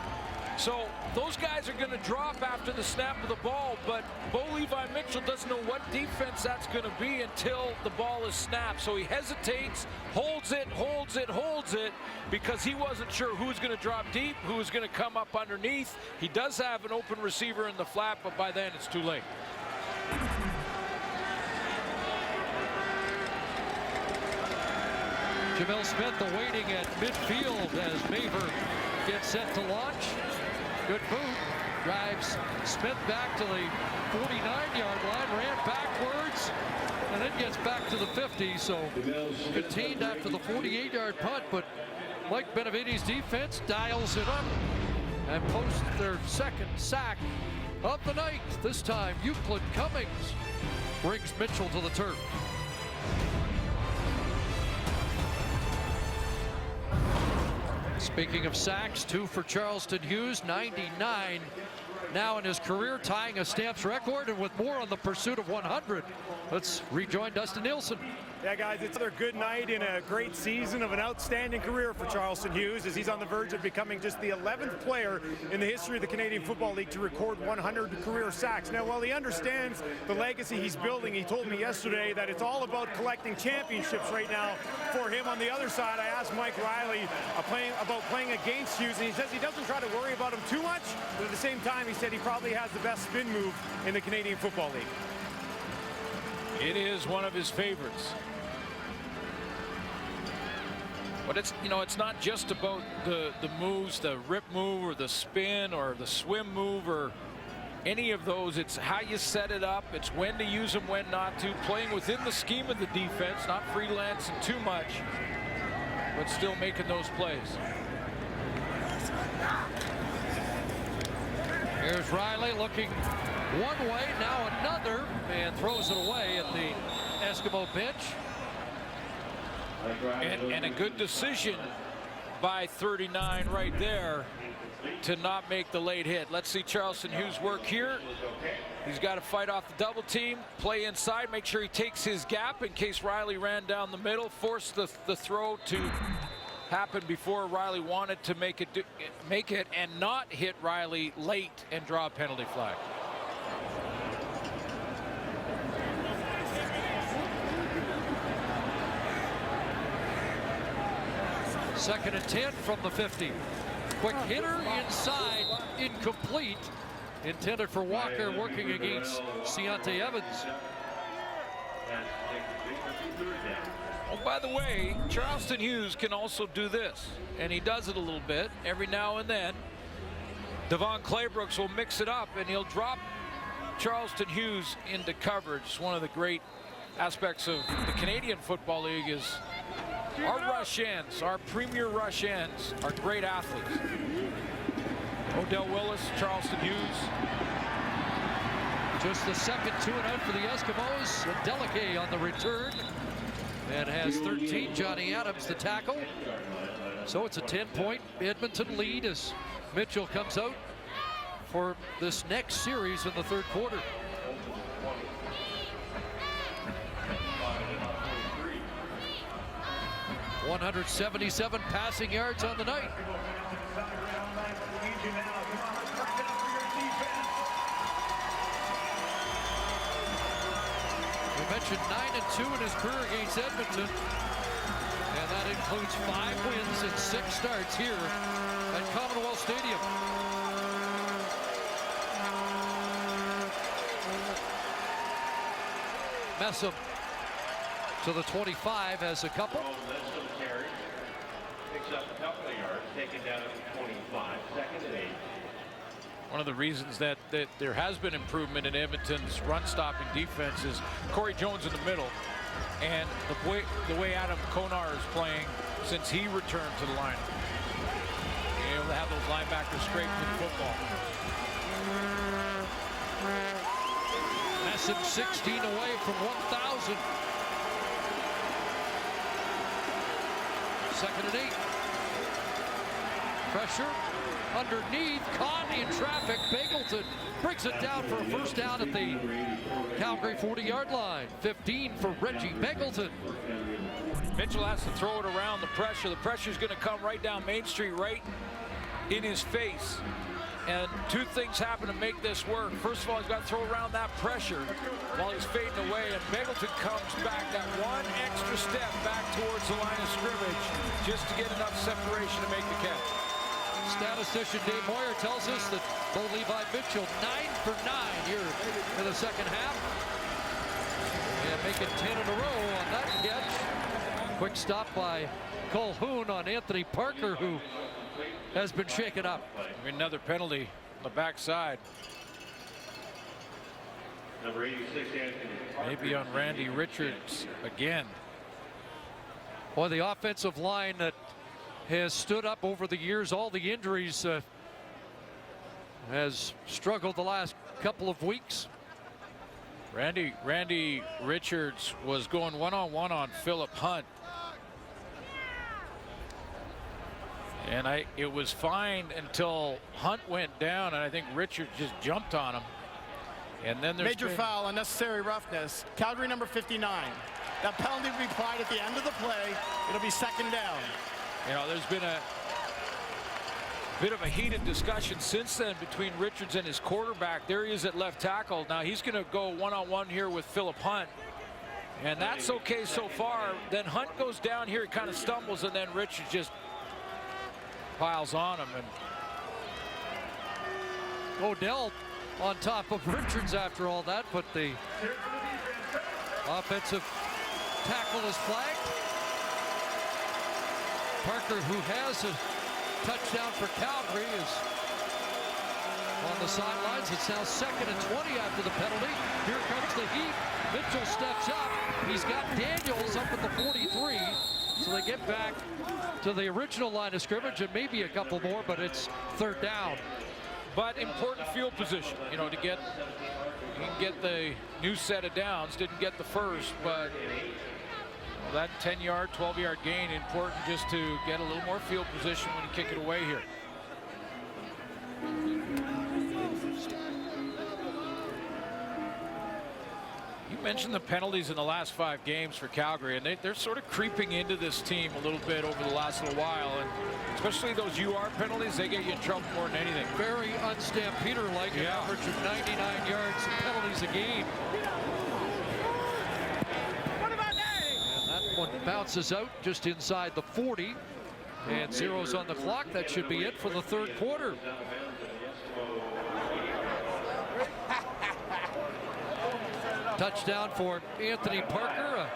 So those guys are going to drop after the snap of the ball, but Bo Levi Mitchell doesn't know what defense that's going to be until the ball is snapped. So he hesitates, holds it, because he wasn't sure who's going to drop deep, who's going to come up underneath. He does have an open receiver in the flat, but by then it's too late. Jamil Smith awaiting at midfield as Maver gets set to launch. Good boot. Drives Smith back to the 49-yard line, ran backwards, and then gets back to the 50. So contained after the 48-yard punt, but Mike Benavides' defense dials it up and posts their second sack of the night. This time, Euclid Cummings brings Mitchell to the turf. Speaking of sacks, 2 for Charleston Hughes, 99 now in his career, tying a Stamps record, and with more on the pursuit of 100. Let's rejoin Dustin Nielsen. Yeah, guys, it's another good night in a great season of an outstanding career for Charleston Hughes, as he's on the verge of becoming just the 11th player in the history of the Canadian Football League to record 100 career sacks. Now, while he understands the legacy he's building, he told me yesterday that it's all about collecting championships right now for him. On the other side, I asked Mike Riley about playing against Hughes, and he says he doesn't try to worry about him too much, but at the same time, he said he probably has the best spin move in the Canadian Football League. It is one of his favorites. But it's, you know, it's not just about the moves, the rip move or the spin or the swim move or any of those. It's how you set it up. It's when to use them, when not to. Playing within the scheme of the defense, not freelancing too much, but still making those plays. Here's Riley looking one way, now another, and throws it away at the Eskimo bench. And a good decision by 39 right there to not make the late hit. Let's see Charleston Hughes work here. He's got to fight off the double team, play inside, make sure he takes his gap in case Riley ran down the middle, force the throw to happen before Riley wanted to make it and not hit Riley late and draw a penalty flag. Second and 10 from the 50. Quick hitter inside, incomplete. Intended for Walker, working against Ciante Evans. Oh, by the way, Charleston Hughes can also do this, and he does it a little bit every now and then. Devon Claybrooks will mix it up, and he'll drop Charleston Hughes into coverage. One of the great aspects of the Canadian Football League is our rush ends, our premier rush ends, are great athletes. Odell Willis, Charleston Hughes. Just the second 2-and-out for the Eskimos. Delicate on the return, and has 13. Johnny Adams the tackle. So it's a 10-point Edmonton lead as Mitchell comes out for this next series in the third quarter. 177 passing yards on the night. We mentioned 9-2 in his career against Edmonton. And that includes 5 wins and 6 starts here at Commonwealth Stadium. Messam to the 25 has a couple. Picks up a couple of yards, taken down to 25, second and 8. One of the reasons that there has been improvement in Edmonton's run-stopping defense is Corey Jones in the middle, and the way Adam Konar is playing since he returned to the line. Being able to have those linebackers scrape with the football. Messam 16 away from 1,000. Second and 8. Pressure underneath, caught in traffic. Bagleton brings it down for a first down at the Calgary 40-yard line. 15 for Reggie Bagleton. Mitchell has to throw it around the pressure. The pressure is going to come right down Main Street, right in his face. And 2 things happen to make this work. First of all, he's got to throw around that pressure while he's fading away. And Bagleton comes back that 1 extra step back towards the line of scrimmage just to get enough separation to make the catch. Statistician Dave Moyer tells us that Bo Levi Mitchell 9 for 9 here in the second half. And making 10 in a row on that catch. Quick stop by Colhoun on Anthony Parker, who has been shaken up. Another penalty on the backside. Number 86, maybe on Randy Richards again. Boy, the offensive line that has stood up over the years, all the injuries, has struggled the last couple of weeks. Randy Richards was going one-on-one on Philip Hunt. And it was fine until Hunt went down, and I think Richards just jumped on him. And then there's major foul, unnecessary roughness. Calgary number 59. That penalty will be applied at the end of the play. It'll be second down. You know, there's been a bit of a heated discussion since then between Richards and his quarterback. There he is at left tackle. Now he's going to go one-on-one here with Philip Hunt. And that's okay so far. Then Hunt goes down here, he kind of stumbles, and then Richards just piles on him. And Odell on top of Richards after all that, but the offensive tackle is flagged. Parker, who has a touchdown for Calgary, is on the sidelines. It's now 2nd and 20 after the penalty. Here comes the heat. Mitchell steps up. He's got Daniels up at the 43. So they get back to the original line of scrimmage and maybe a couple more, but it's 3rd down. But important field position, you know, to get, you can get the new set of downs. Didn't get the first, but that 10-yard, 12-yard gain, important just to get a little more field position when you kick it away here. You mentioned the penalties in the last 5 games for Calgary, and they're sort of creeping into this team a little bit over the last little while, and especially those UR penalties, they get you in trouble more than anything. Very un-Stampeder-like, an average of 99 yards and penalties a game. One bounces out just inside the 40, and 0's on the clock. That should be it for the 3rd quarter. Touchdown for Anthony Parker.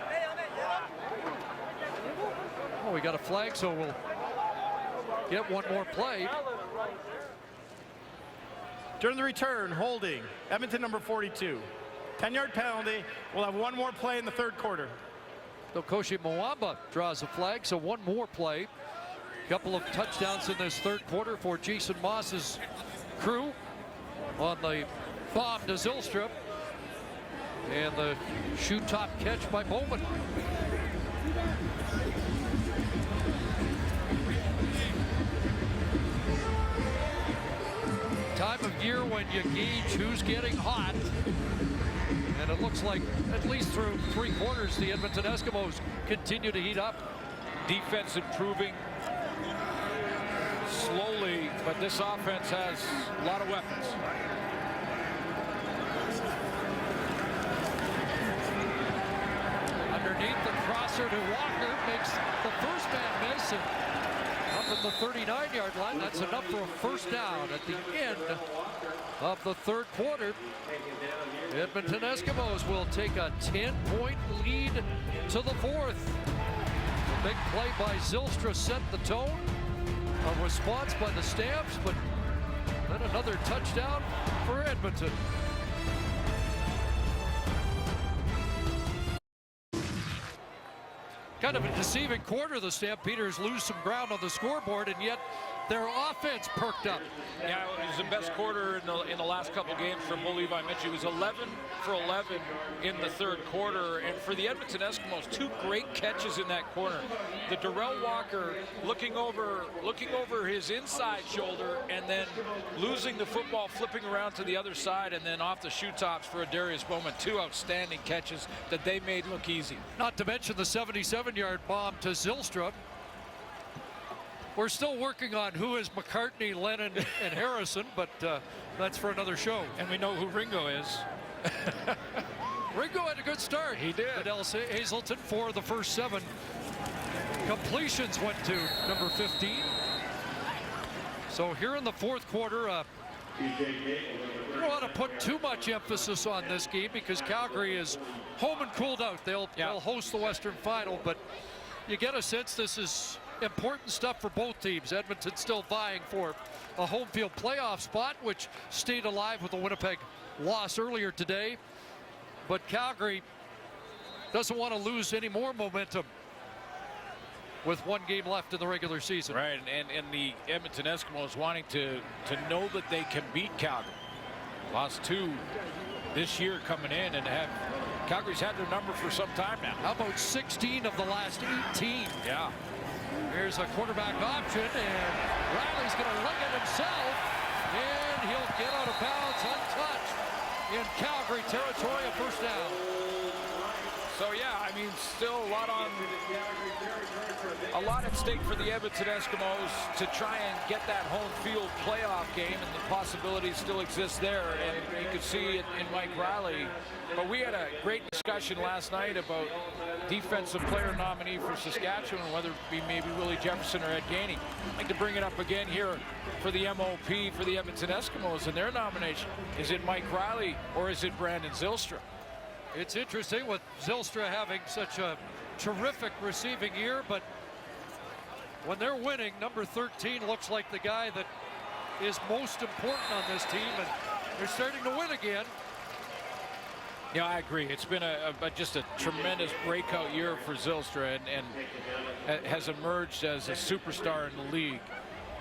Oh, we got a flag, so we'll get one more play. During the return, holding Edmonton number 42. 10-yard penalty. We'll have one more play in the 3rd quarter. Dokoshi Mwamba draws a flag, so one more play. Couple of touchdowns in this 3rd quarter for Jason Moss's crew on the bomb to Zylstra. And the shoe top catch by Bowman. Time of year when you gauge who's getting hot. And it looks like, at least through 3 quarters, the Edmonton Eskimos continue to heat up. defense improving slowly, but this offense has a lot of weapons. Underneath, the crosser to Walker makes the first man miss, and up at the 39-yard line. That's enough for a first down at the end of the third quarter. Edmonton Eskimos will take a 10-point lead to the fourth. A big play by Zylstra set the tone. A response by the Stamps, but then another touchdown for Edmonton. Kind of a deceiving quarter. The Stampeders lose some ground on the scoreboard, and yet their offense perked up. Yeah, it was the best quarter in the last couple games for Bo Levi Mitchell. He was 11 for 11 in the third quarter. And for the Edmonton Eskimos, 2 great catches in that corner. The Darrell Walker looking over his inside shoulder and then losing the football, flipping around to the other side, and then off the shoe tops for a Darius Bowman. 2 outstanding catches that they made look easy. Not to mention the 77-yard bomb to Zylstra. We're still working on who is McCartney, Lennon, and Harrison, but that's for another show. And we know who Ringo is. Ringo had a good start. He did. Fidel Hazelton for the first 7. Completions went to number 15. So here in the fourth quarter, you don't want to put too much emphasis on this game because Calgary is home and cooled out. They'll host the Western Final, but you get a sense this is important stuff for both teams. Edmonton still vying for a home field playoff spot, which stayed alive with the Winnipeg loss earlier today. But Calgary doesn't want to lose any more momentum with 1 game left in the regular season. Right, and the Edmonton Eskimos wanting to know that they can beat Calgary. Lost 2 this year coming in, and Calgary's had their number for some time now. How about 16 of the last 18? Yeah. Here's a quarterback option, and Riley's going to look at himself, and he'll get out of bounds untouched in Calgary territory, a first down. So yeah, I mean, still a lot at stake for the Edmonton Eskimos to try and get that home field playoff game, and the possibility still exists there, and you could see it in Mike Riley. But we had a great discussion last night about defensive player nominee for Saskatchewan, whether it be maybe Willie Jefferson or Ed Gainey. I'd like to bring it up again here for the MOP for the Edmonton Eskimos and their nomination. Is it Mike Riley or is it Brandon Zylstra? It's interesting with Zylstra having such a terrific receiving year, but when they're winning, number 13 looks like the guy that is most important on this team, and they're starting to win again. Yeah, I agree. It's been just a tremendous breakout year for Zylstra, and has emerged as a superstar in the league.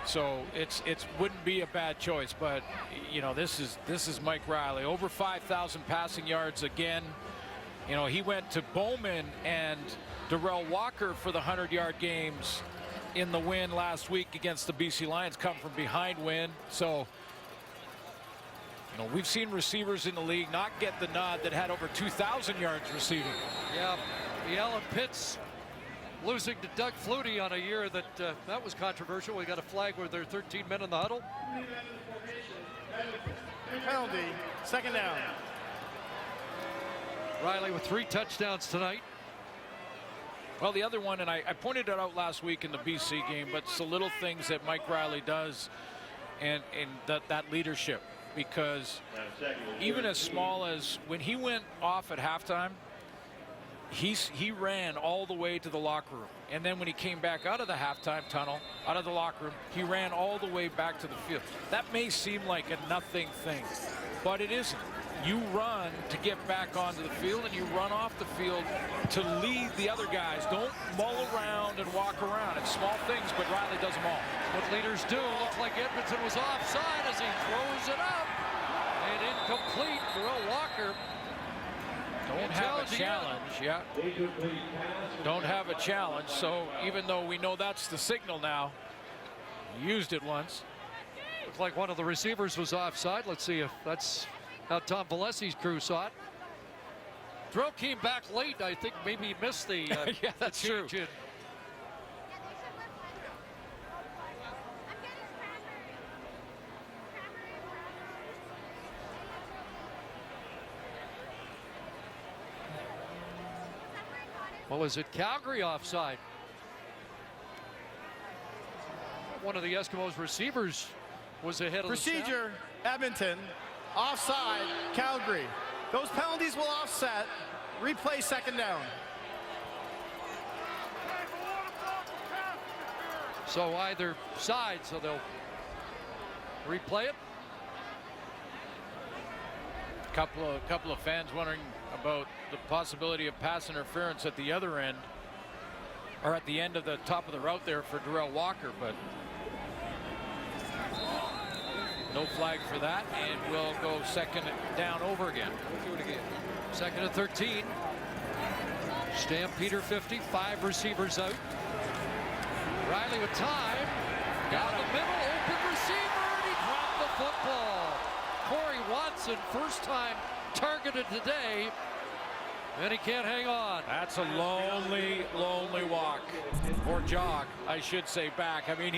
So it wouldn't be a bad choice, but you know, this is Mike Riley, over 5,000 passing yards again. You know, he went to Bowman and Darrell Walker for the 100-yard games in the win last week against the BC Lions, come from behind win. So you know, we've seen receivers in the league not get the nod that had over 2,000 yards receiving. Yeah, the Allen Pitts losing to Doug Flutie on a year that that was controversial. We got a flag where there are 13 men in the huddle. Penalty, second down. Riley with 3 touchdowns tonight. Well, the other one, and I pointed it out last week in the BC game, but it's the little things that Mike Riley does, and that leadership. Because even as small as when he went off at halftime, he ran all the way to the locker room, and then when he came back out of the halftime tunnel, out of the locker room, he ran all the way back to the field. That may seem like a nothing thing, but it isn't. You run to get back onto the field, and you run off the field to lead the other guys. Don't mull around and walk around. It's small things, but Riley does them all. What leaders do. Looks like Edmonton was offside as he throws it up, and incomplete. Darrell Walker don't have a challenge. Yeah, don't have a challenge. So even though we know that's the signal now, he used it once. Looks like one of the receivers was offside. Let's see if that's how Tom Valesi's crew saw it. Drill came back late. I think maybe he missed the yeah, that's true. What was it? Calgary offside. One of the Eskimos receivers was ahead of Procedure, Edmonton, offside, Calgary. Those penalties will offset. Replay second down. So either side, so they'll replay it. Couple of fans wondering about the possibility of pass interference at the other end, or at the end of the top of the route there for Darrell Walker, but no flag for that, and we'll go second down over again. Do it again. Second and 13. Stampeder 50, 5 receivers out. Riley with time. Down the middle, open receiver, and he dropped the football. Corey Watson, first time targeted today, and he can't hang on. That's a lonely walk, or jog, I should say, back. I mean,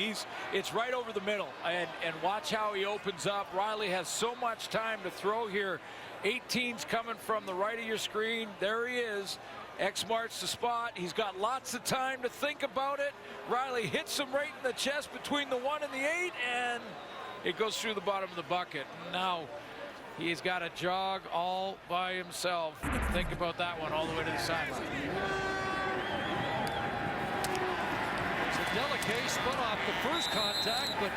it's right over the middle, and watch how he opens up. Riley has so much time to throw here. 18's coming from the right of your screen. There he is. X marks the spot. He's got lots of time to think about it. Riley hits him right in the chest between the 1 and the 8, and it goes through the bottom of the bucket. Now he's got to jog all by himself. Think about that one all the way to the sideline. So Delacaye spun off the first contact, but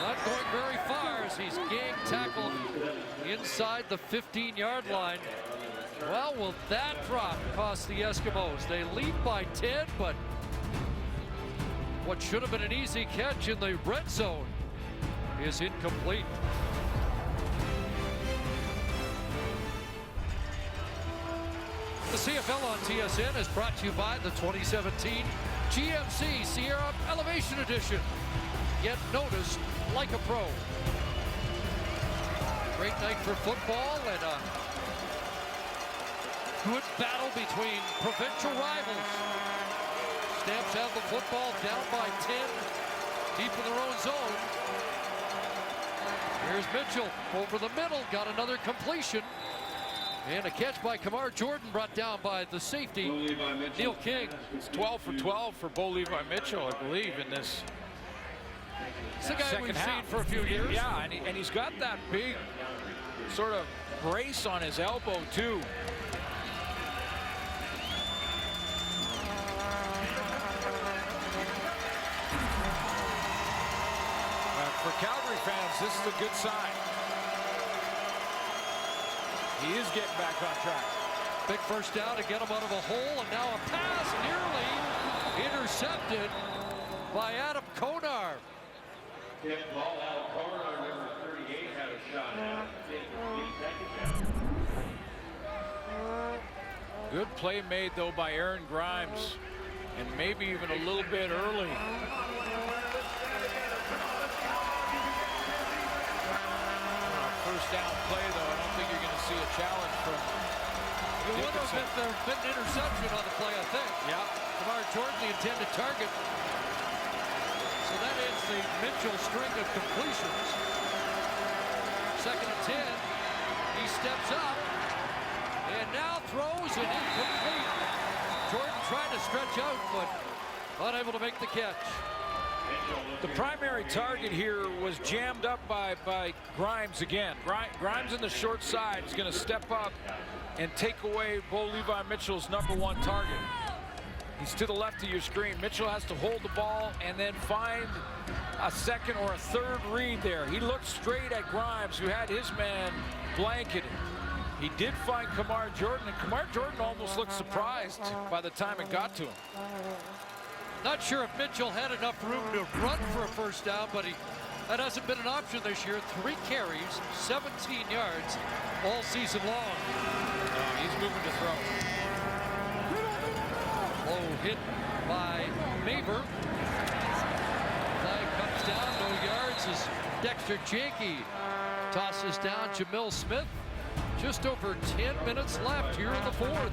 not going very far as he's gang tackled inside the 15-yard line. Well, will that drop cost the Eskimos? They lead by 10, but what should have been an easy catch in the red zone is incomplete. The CFL on TSN is brought to you by the 2017 GMC Sierra Elevation Edition. Get noticed like a pro. Great night for football and a good battle between provincial rivals. Stamps have the football down by 10, deep in their own zone. Here's Mitchell over the middle, got another completion. And a catch by Kamar Jordan brought down by the safety, Neil King. It's 12 for 12 for Bo Levi Mitchell, I believe, in this It's the guy we've seen for a few years. Yeah, and he's got that big sort of brace on his elbow, too. For Calgary fans, this is a good sign. He is getting back on track. Big first down to get him out of a hole, and now a pass nearly intercepted by Adam Konar. Ball out, corner number 38 had a shot. Good play made, though, by Aaron Grimes, and maybe even a little bit early. First down play, though. I don't think you're going to see a challenge from Dickinson. There's been an interception on the play, I think. Yeah. Kamar Jordan, the intended target. So that ends the Mitchell string of completions. Second and 10. He steps up and now throws it incomplete. Jordan trying to stretch out, but unable to make the catch. The primary target here was jammed up by Grimes again. Grimes in the short side is going to step up and take away Bo Levi Mitchell's #1 target. He's to the left of your screen. Mitchell has to hold the ball and then find a second or a third read there. He looked straight at Grimes, who had his man blanketed. He did find Kamar Jordan, and Kamar Jordan almost looked surprised by the time it got to him. Not sure if Mitchell had enough room to run for a first down, but that hasn't been an option this year. 3 carries, 17 yards all season long. He's moving to throw. Low hit by Maver. Flag comes down, no yards as Dexter Janke tosses down Jamil Smith. Just over 10 minutes left here in the 4th.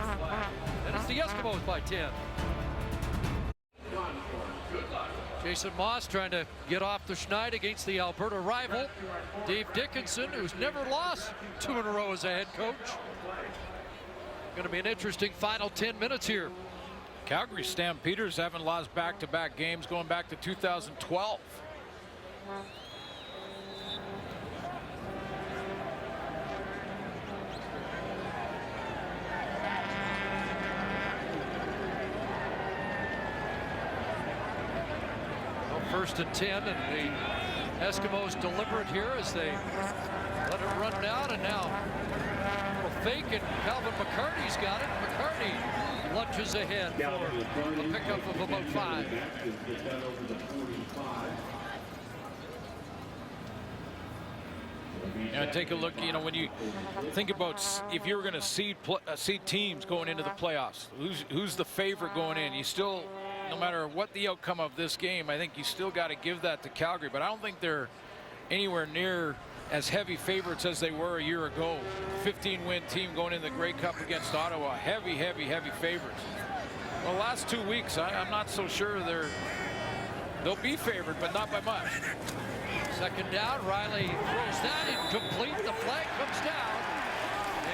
And it's the Eskimos by 10. Jason Moss trying to get off the schneid against the Alberta rival, Dave Dickinson, who's never lost 2 in a row as a head coach. Going to be an interesting final 10 minutes here. Calgary Stampeders haven't lost back-to-back games going back to 2012. Well, 1st and 10, and the Eskimos deliver it here as they let it run down, and now a fake, and Calvin McCarty's got it. McCarty lunges ahead for a pickup of about 5. Yeah, take a look. You know, when you think about if you were going to seed teams going into the playoffs, who's the favorite going in? You still, no matter what the outcome of this game, I think you still got to give that to Calgary. But I don't think they're anywhere near as heavy favorites as they were a year ago. 15-win team going into the Grey Cup against Ottawa. Heavy favorites. Well, the last 2 weeks, I'm not so sure they'll be favored, but not by much. 2nd down, Riley throws that incomplete. The flag comes down,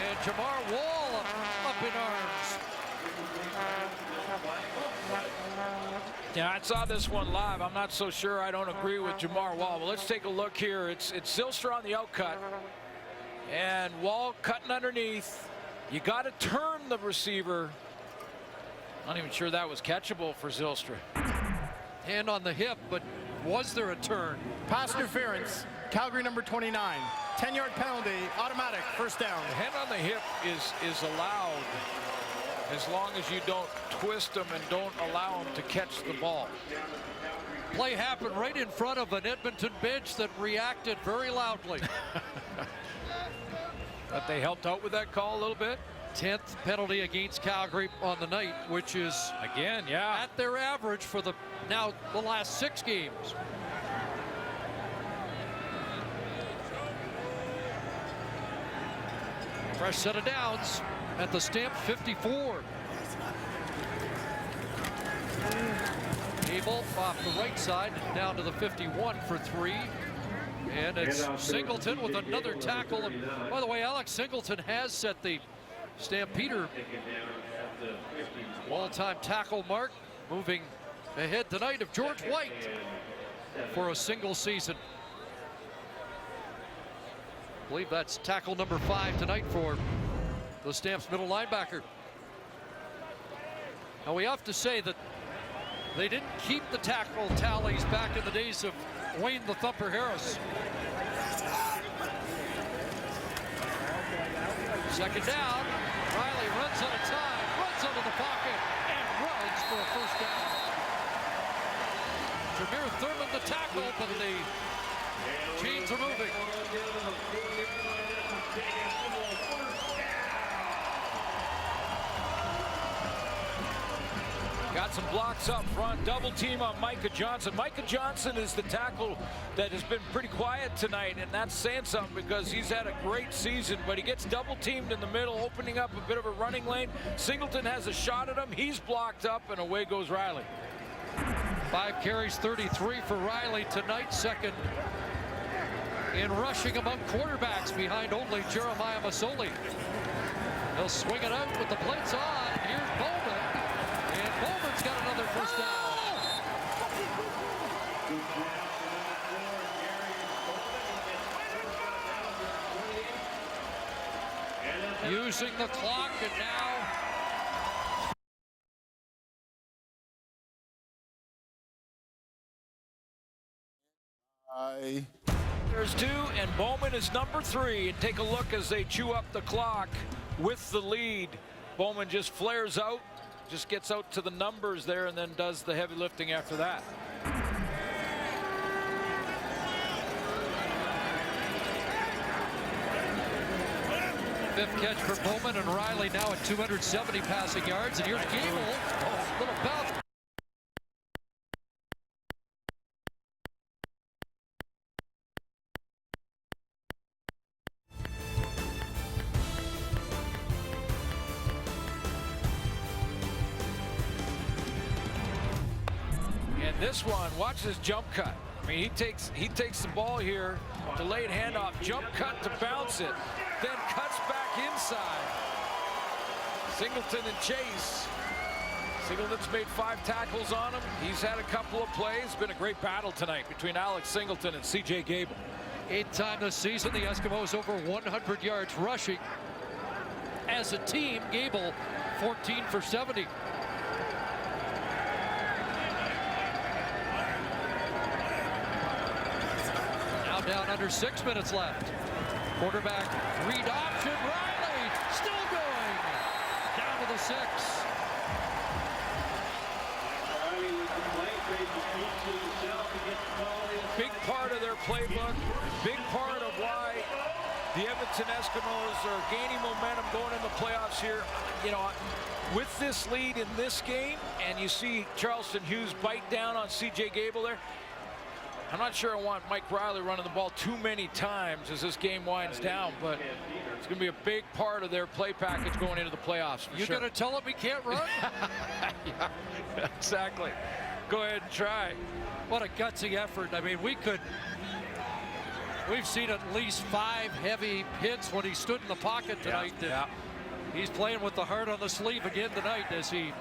and Jamar Wall up in arms. Yeah, I saw this one live. I'm not so sure I don't agree with Jamar Wall. But let's take a look here. It's Zylstra on the outcut, and Wall cutting underneath. You got to turn the receiver. Not even sure that was catchable for Zylstra. Hand on the hip, but was there a turn? Pass interference. Calgary number 29. 10-yard penalty. Automatic. 1st down. The hand on the hip is allowed as long as you don't twist them and don't allow them to catch the ball. Play happened right in front of an Edmonton bench that reacted very loudly. But they helped out with that call a little bit. 10th penalty against Calgary on the night, which is again, yeah, at their average for the last 6 games. Fresh set of downs at the Stamp 54. Abel off the right side down to the 51 for 3. And it's Singleton with another tackle. And by the way, Alex Singleton has set the Stampeder all-time tackle mark, moving ahead tonight of George White for a single season. I believe that's tackle number 5 tonight for the Stamps middle linebacker. Now we have to say that they didn't keep the tackle tallies back in the days of Wayne the Thumper Harris. 2nd down. Riley runs out of time, runs out of the pocket, and runs for a 1st down. Jameer Thurman the tackle, but the chains are moving. Got some blocks up front. Double team on Micah Johnson. Micah Johnson is the tackle that has been pretty quiet tonight, and that's saying something because he's had a great season, but he gets double teamed in the middle, opening up a bit of a running lane. Singleton has a shot at him. He's blocked up, and away goes Riley. 5 carries, 33 for Riley tonight. 2nd in rushing among quarterbacks behind only Jeremiah Masoli. He'll swing it out with the plates on. Here's Bowman. And Bowman's got another 1st down. Using the clock, and now there's 2, and Bowman is number 3. And take a look as they chew up the clock with the lead. Bowman just flares out, just gets out to the numbers there, and then does the heavy lifting after that. Fifth catch for Bowman, and Riley now at 270 passing yards. And here's Gable, little bounce. This one, watch this jump cut. I mean, he takes the ball here, delayed handoff, jump cut to bounce it, then cuts back inside. Singleton and Chase. Singleton's made 5 tackles on him. He's had a couple of plays. Been a great battle tonight between Alex Singleton and C.J. Gable. 8th time this season, the Eskimos over 100 yards rushing. As a team, Gable 14 for 70. Now down under 6 minutes left. Quarterback read option. Riley still going. Down to the 6. Big part of their playbook. Big part of why the Edmonton Eskimos are gaining momentum going in the playoffs here. You know, with this lead in this game, and you see Charleston Hughes bite down on C.J. Gable there. I'm not sure I want Mike Riley running the ball too many times as this game winds down, but it's going to be a big part of their play package going into the playoffs. You're going to tell him he can't run? Yeah, exactly. Go ahead and try. What a gutsy effort. I mean, we've seen at least 5 heavy hits when he stood in the pocket tonight. Yeah. He's playing with the heart on the sleeve again tonight, as he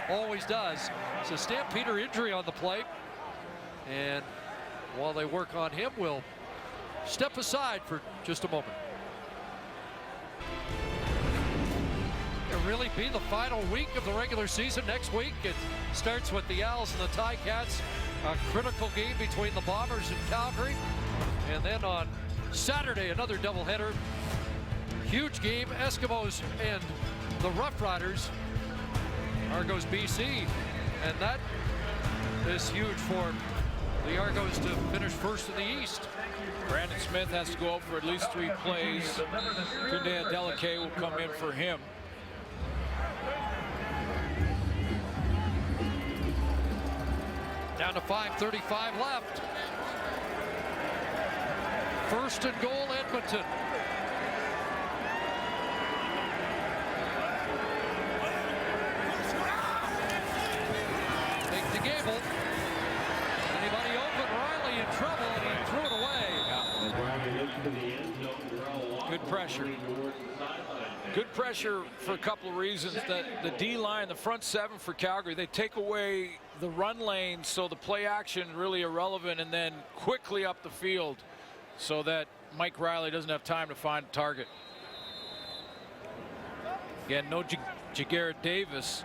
always does. It's a Stampeder injury on the play. And while they work on him, we'll step aside for just a moment. It'll really be the final week of the regular season. Next week, it starts with the Owls and the Ticats. A critical game between the Bombers and Calgary. And then on Saturday, another doubleheader. Huge game, Eskimos and the Rough Riders. Argos BC. And that is huge for the Argos to finish first in the East. Brandon Smith has to go out for at least 3 plays. Tunde Adeleke will come in for him. Down to 5:35 left. First and goal, Edmonton. Big to Gable. Anybody open? Riley in trouble, and he threw it away. Good pressure. Good pressure for a couple of reasons. The D-line, the front 7 for Calgary, they take away the run lane, so the play action really irrelevant, and then quickly up the field so that Mike Riley doesn't have time to find a target. Again, no Jagarrett Davis,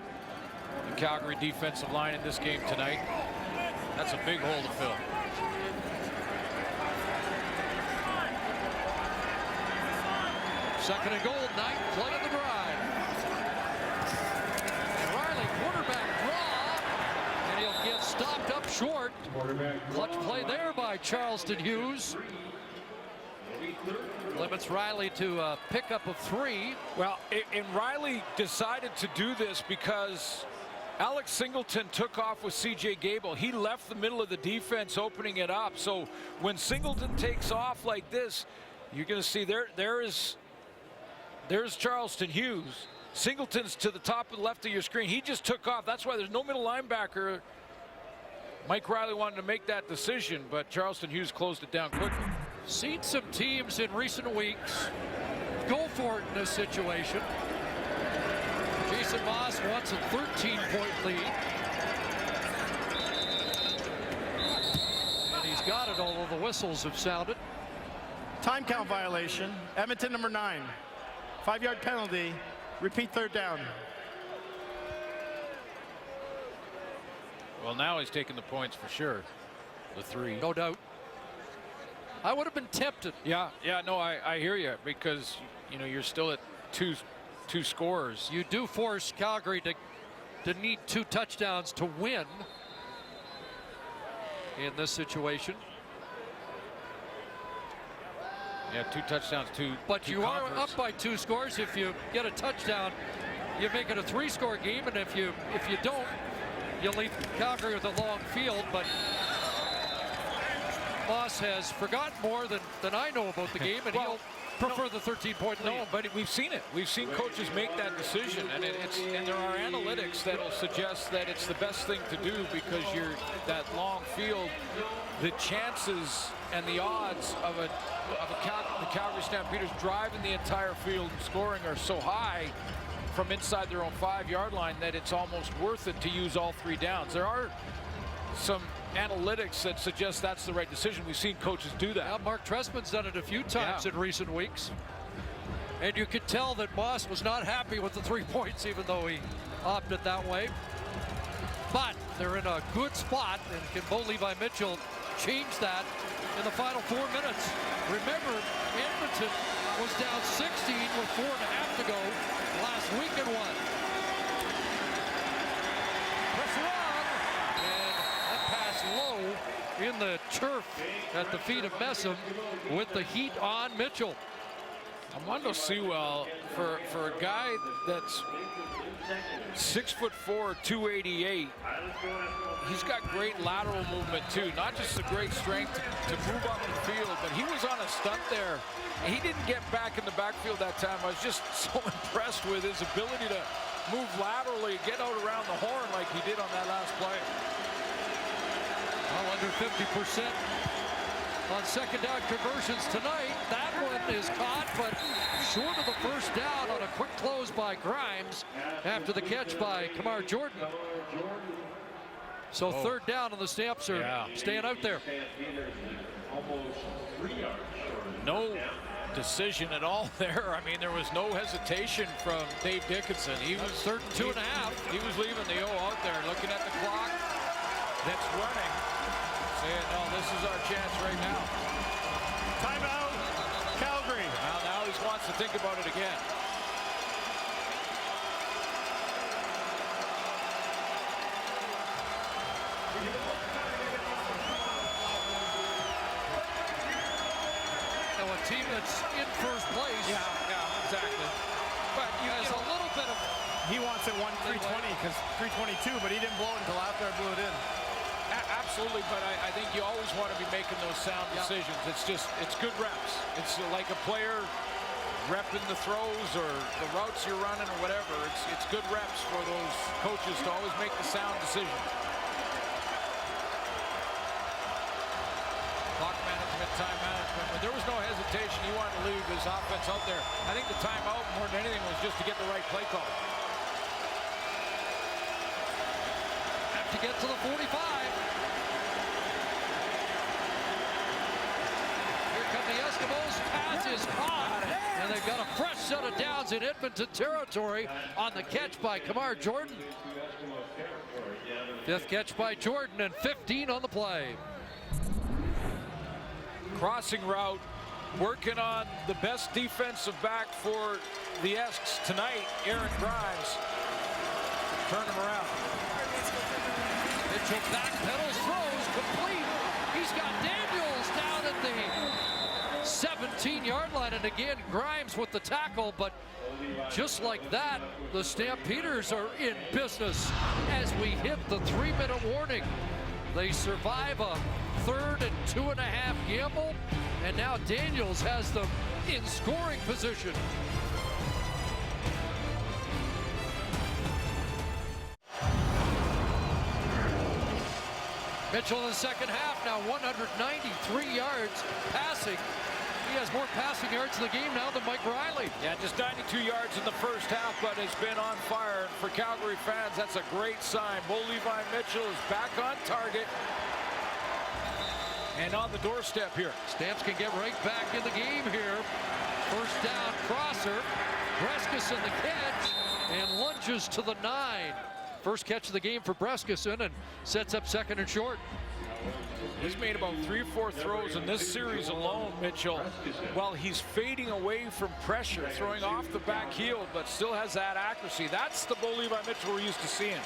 the Calgary defensive line in this game tonight. That's a big hole to fill. Second and goal, 9th play of the drive. And Riley, quarterback draw, and he'll get stopped up short. Clutch play there by Charleston Hughes. Limits Riley to a pickup of 3. Well, and Riley decided to do this because Alex Singleton took off with C.J. Gable. He left the middle of the defense, opening it up. So when Singleton takes off like this, you're going to see there's Charleston Hughes. Singleton's to the top of the left of your screen. He just took off. That's why there's no middle linebacker. Mike Riley wanted to make that decision, but Charleston Hughes closed it down quickly. Seen some teams in recent weeks go for it in this situation. Jason Moss wants a 13-point lead. And he's got it, although the whistles have sounded. Time count violation. Edmonton number 9. 5-yard penalty. Repeat 3rd down. Well, now he's taking the points for sure. The 3. No doubt. I would have been tempted. Yeah, no, I hear you, because, you know, you're still at two scores. You do force Calgary to need 2 touchdowns to win in this situation. Yeah, 2 touchdowns, 2. But you are up by 2 scores. If you get a touchdown, you make it a 3-score game, and if you don't, you leave Calgary with a long field. But Moss has forgotten more than I know about the game, and he'll prefer the 13-point lead. No, but we've seen it. We've seen coaches make that decision, and there are analytics that'll suggest that it's the best thing to do, because that long field the chances and the odds of the Calgary Stampeders driving the entire field and scoring are so high from inside their own 5-yard line that it's almost worth it to use all 3 downs. There are some analytics that suggest that's the right decision. We've seen coaches do that. Yeah, Mark Trestman's done it a few times in recent weeks. And you could tell that Moss was not happy with the 3 points, even though he opted that way. But they're in a good spot, and can Bo Levi Mitchell change that in the final 4 minutes? Remember, Edmonton was down 16 with 4.5 to go last week and won. Pressure on, and that pass low in the turf at the feet of Messam with the heat on Mitchell. Armando Sewell, for a guy that's 6'4", 288, he's got great lateral movement too. Not just a great strength to move up the field, but he was on a stunt there. He didn't get back in the backfield that time. I was just so impressed with his ability to move laterally, get out around the horn like he did on that last play. Well, under 50% on second down conversions tonight. That one is caught, but short of the first down on a quick close by Grimes after the catch by Kamar Jordan. So third down, and the Stamps are staying out there. No decision at all there. I mean, there was no hesitation from Dave Dickinson. He was 2.5. He was leaving the O out there, looking at the clock that's running, saying, no, this is our chance right now. Timeout, Calgary. Now he wants to think about it again. Now a team that's in first place. Yeah, exactly. But has a little bit of. He wants it 320 because 322, but he didn't blow it until after I blew it in. Absolutely, but I think you always want to be making those sound decisions. It's good reps. It's like a player repping the throws or the routes you're running or whatever. It's good reps for those coaches to always make the sound decisions. Clock management, time management, but there was no hesitation. He wanted to leave his offense out there. I think the timeout more than anything was just to get the right play call. Have to get to the 45. The Eskimos, pass is caught, and they've got a fresh set of downs in Edmonton territory on the catch by Kamar Jordan. 5th catch by Jordan, and 15 on the play. Crossing route, working on the best defensive back for the Esks tonight, Aaron Grimes. Turn him around. Mitchell backpedals, throws, complete. He's got Daniels down at the 17-yard line, and again Grimes with the tackle, but just like that, the Stampeders are in business as we hit the 3-minute warning. They survive a 3rd and 2.5 gamble, and now Daniels has them in scoring position. Mitchell in the second half, now 193 yards passing. He has more passing yards in the game now than Mike Riley. Yeah, just 92 yards in the first half, but has been on fire. And for Calgary fans, that's a great sign. Bo Levi Mitchell is back on target and on the doorstep here. Stamps can get right back in the game here. First down, crosser. Breskus in the catch and lunges to the 9. First catch of the game for Breskusen, and sets up 2nd and short. He's made about 3 or 4 throws in this series alone, Mitchell, while he's fading away from pressure, throwing off the back heel, but still has that accuracy. That's the Bo Levi Mitchell we're used to seeing.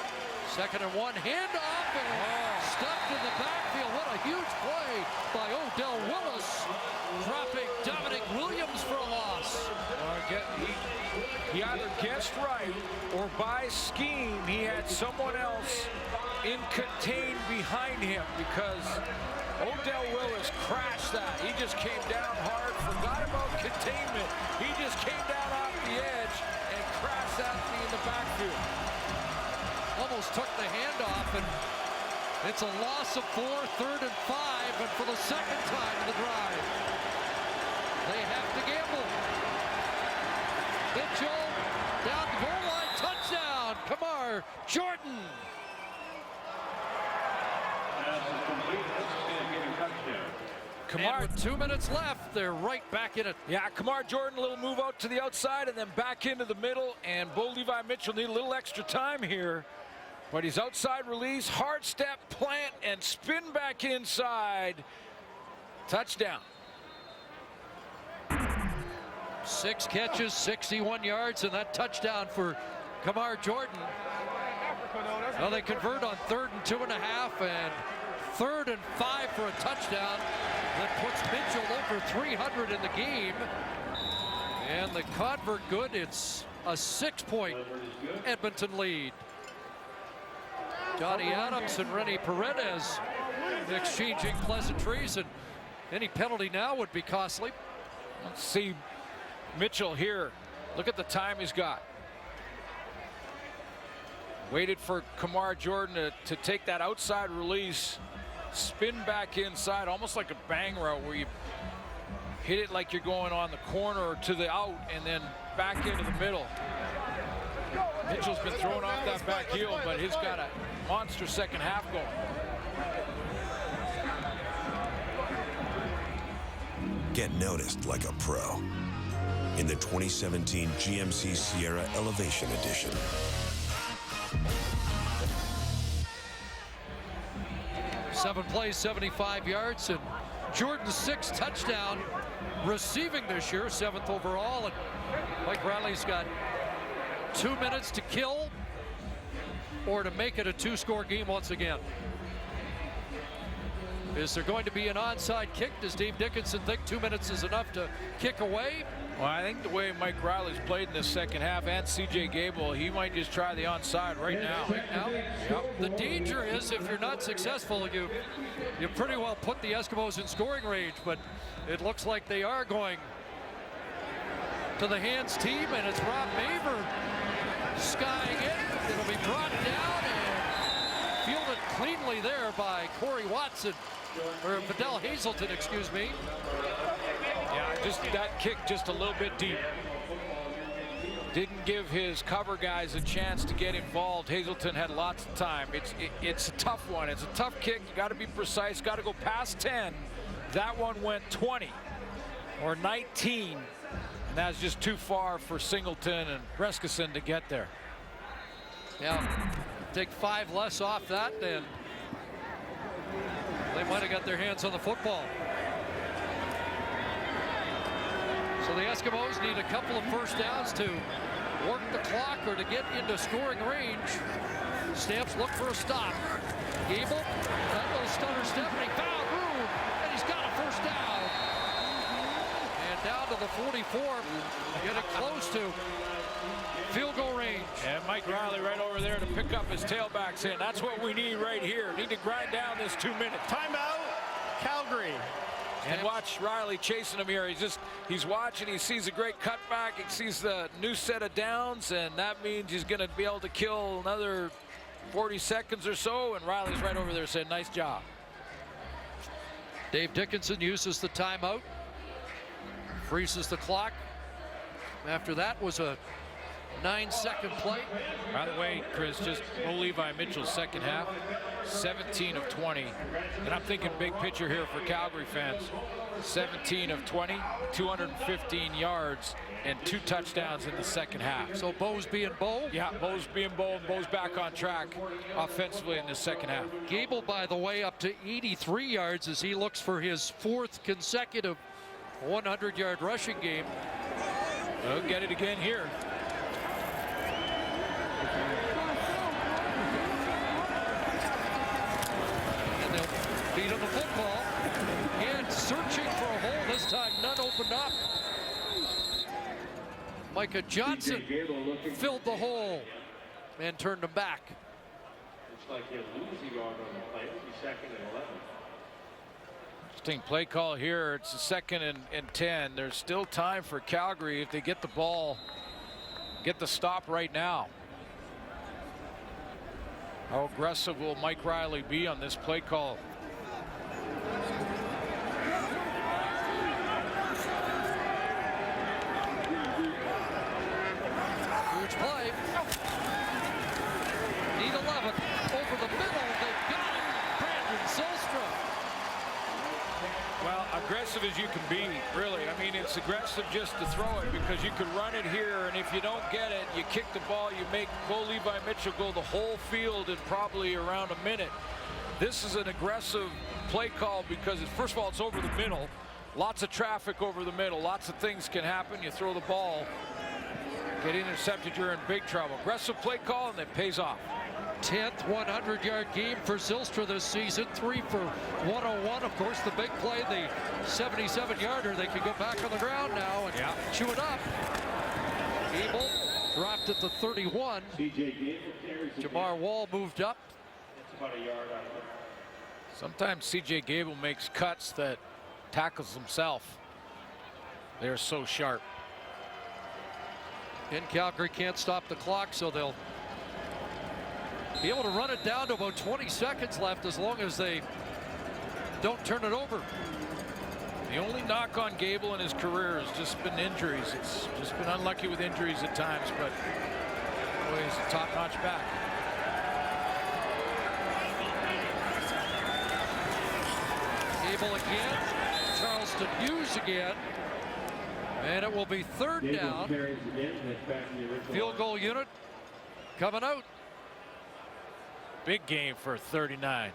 2nd and 1, handoff, and stuffed in the backfield. What a huge play by Odell Willis, dropping Dominic Williams for a loss. He either guessed right or by scheme he had someone else in contain behind him, because Odell Willis crashed that. He just came down hard, forgot about containment. He just came down off the edge and crashed that in the backfield. Almost took the handoff, and it It's a loss of 4, 3rd and 5, and for the second time in the drive, they have to gamble. Mitchell down the goal line, touchdown, Kamar Jordan. Kamar, and with 2 minutes left, they're right back in it. Yeah, Kamar Jordan, a little move out to the outside and then back into the middle, and Bo Levi Mitchell need a little extra time here. But he's outside release, hard step, plant, and spin back inside. Touchdown. 6 catches, 61 yards, and that touchdown for Kamar Jordan. Well, they convert on 3rd and 2.5, and 3rd and 5 for a touchdown. That puts Mitchell over 300 in the game. And the convert good. It's a 6-point Edmonton lead. Johnny Adams and Rennie Paredes exchanging pleasantries, and any penalty now would be costly. Let's see Mitchell here. Look at the time he's got. Waited for Kamar Jordan to take that outside release, spin back inside, almost like a bang route where you hit it like you're going on the corner or to the out and then back into the middle. Mitchell's been throwing off that back heel, but he's got a monster second half going. Get noticed like a pro in the 2017 GMC Sierra Elevation Edition. Seven plays, 75 yards, and Jordan's 6th touchdown receiving this year, 7th overall. And Mike Riley's got 2 minutes to kill or to make it a 2-score game once again. Is there going to be an onside kick? Does Dave Dickinson think 2 minutes is enough to kick away? Well, I think the way Mike Riley's played in this second half, and C.J. Gable, he might just try the onside right now. Yep. The danger is if you're not successful, you pretty well put the Eskimos in scoring range, but it looks like they are going to the hands team, and it's Rob Maver skying it. It'll be brought down and fielded cleanly there by Corey Watson, or Fidel Hazelton, excuse me. Yeah, just that kick just a little bit deep. Didn't give his cover guys a chance to get involved. Hazelton had lots of time. It's a tough one. It's a tough kick. You got to be precise. Got to go past 10. That one went 20 or 19. And that's just too far for Singleton and Breskison to get there. Yeah, take 5 less off that, then they might have got their hands on the football. So the Eskimos need a couple of first downs to work the clock or to get into scoring range. Stamps look for a stop. Gable, that little stutter step, and he found room, and he's got a first down. And down to the 44, getting close to field goal range. And Mike Riley right over there to pick up his tailbacks in. That's what we need right here. Need to grind down this 2 minutes. Timeout, Calgary. And watch Riley chasing him here. He's watching. He sees a great cutback. He sees the new set of downs, and that means he's going to be able to kill another 40 seconds or so. And Riley's right over there saying, "Nice job." Dave Dickinson uses the timeout, freezes the clock. After that was a 9-second play. By the way, Chris, just Bo Levi Mitchell's second half, 17 of 20. And I'm thinking big picture here for Calgary fans. 17 of 20, 215 yards, and 2 touchdowns in the second half. So Bo's being Bo? Yeah, Bo's being Bo, and Bo's back on track offensively in the second half. Gable, by the way, up to 83 yards as he looks for his 4th consecutive 100-yard rushing game. He'll get it again here. Feet on the football, and searching for a hole. This time, none opened up. Micah Johnson filled the hole and turned him back. Looks like he'll lose a yard on the play. It'll be 2nd and 11. Interesting play call here. It's a 2nd and 10. There's still time for Calgary if they get the ball, get the stop right now. How aggressive will Mike Riley be on this play call? Huge play. Need 11. Over the middle. They've got it. Brandon Zylstra. Well, aggressive as you can be, really. I mean, it's aggressive just to throw it because you could run it here, and if you don't get it, you kick the ball, you make Bo Levi Mitchell go the whole field in probably around a minute. This is an aggressive play call because, first of all, it's over the middle. Lots of traffic over the middle. Lots of things can happen. You throw the ball, get intercepted, you're in big trouble. Aggressive play call, and it pays off. 10th 100-yard game for Zylstra this season. 3 for 101. Of course, the big play, the 77-yarder. They can go back on the ground now and chew it up. Gable dropped at the 31. Jamar Wall moved up. Sometimes C.J. Gable makes cuts that tackles himself. They're so sharp. In Calgary can't stop the clock, so they'll be able to run it down to about 20 seconds left as long as they don't turn it over. The only knock on Gable in his career has just been injuries. It's just been unlucky with injuries at times, but boy, he's a top-notch back. Gable again. Charleston Hughes again. And it will be third down. Field goal unit coming out. Big game for 39.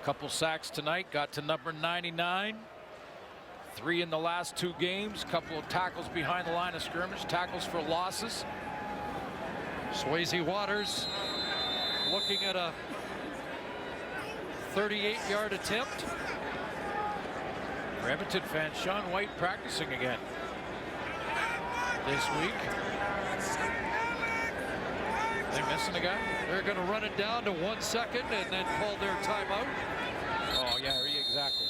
Couple sacks tonight, got to number 99. 3 in the last 2 games. Couple of tackles behind the line of scrimmage, tackles for losses. Swayze Waters looking at a 38-yard attempt. For Edmonton fans, Sean White practicing again this week. They missing a guy? They're going to run it down to 1 second and then call their timeout. Oh, yeah, exactly.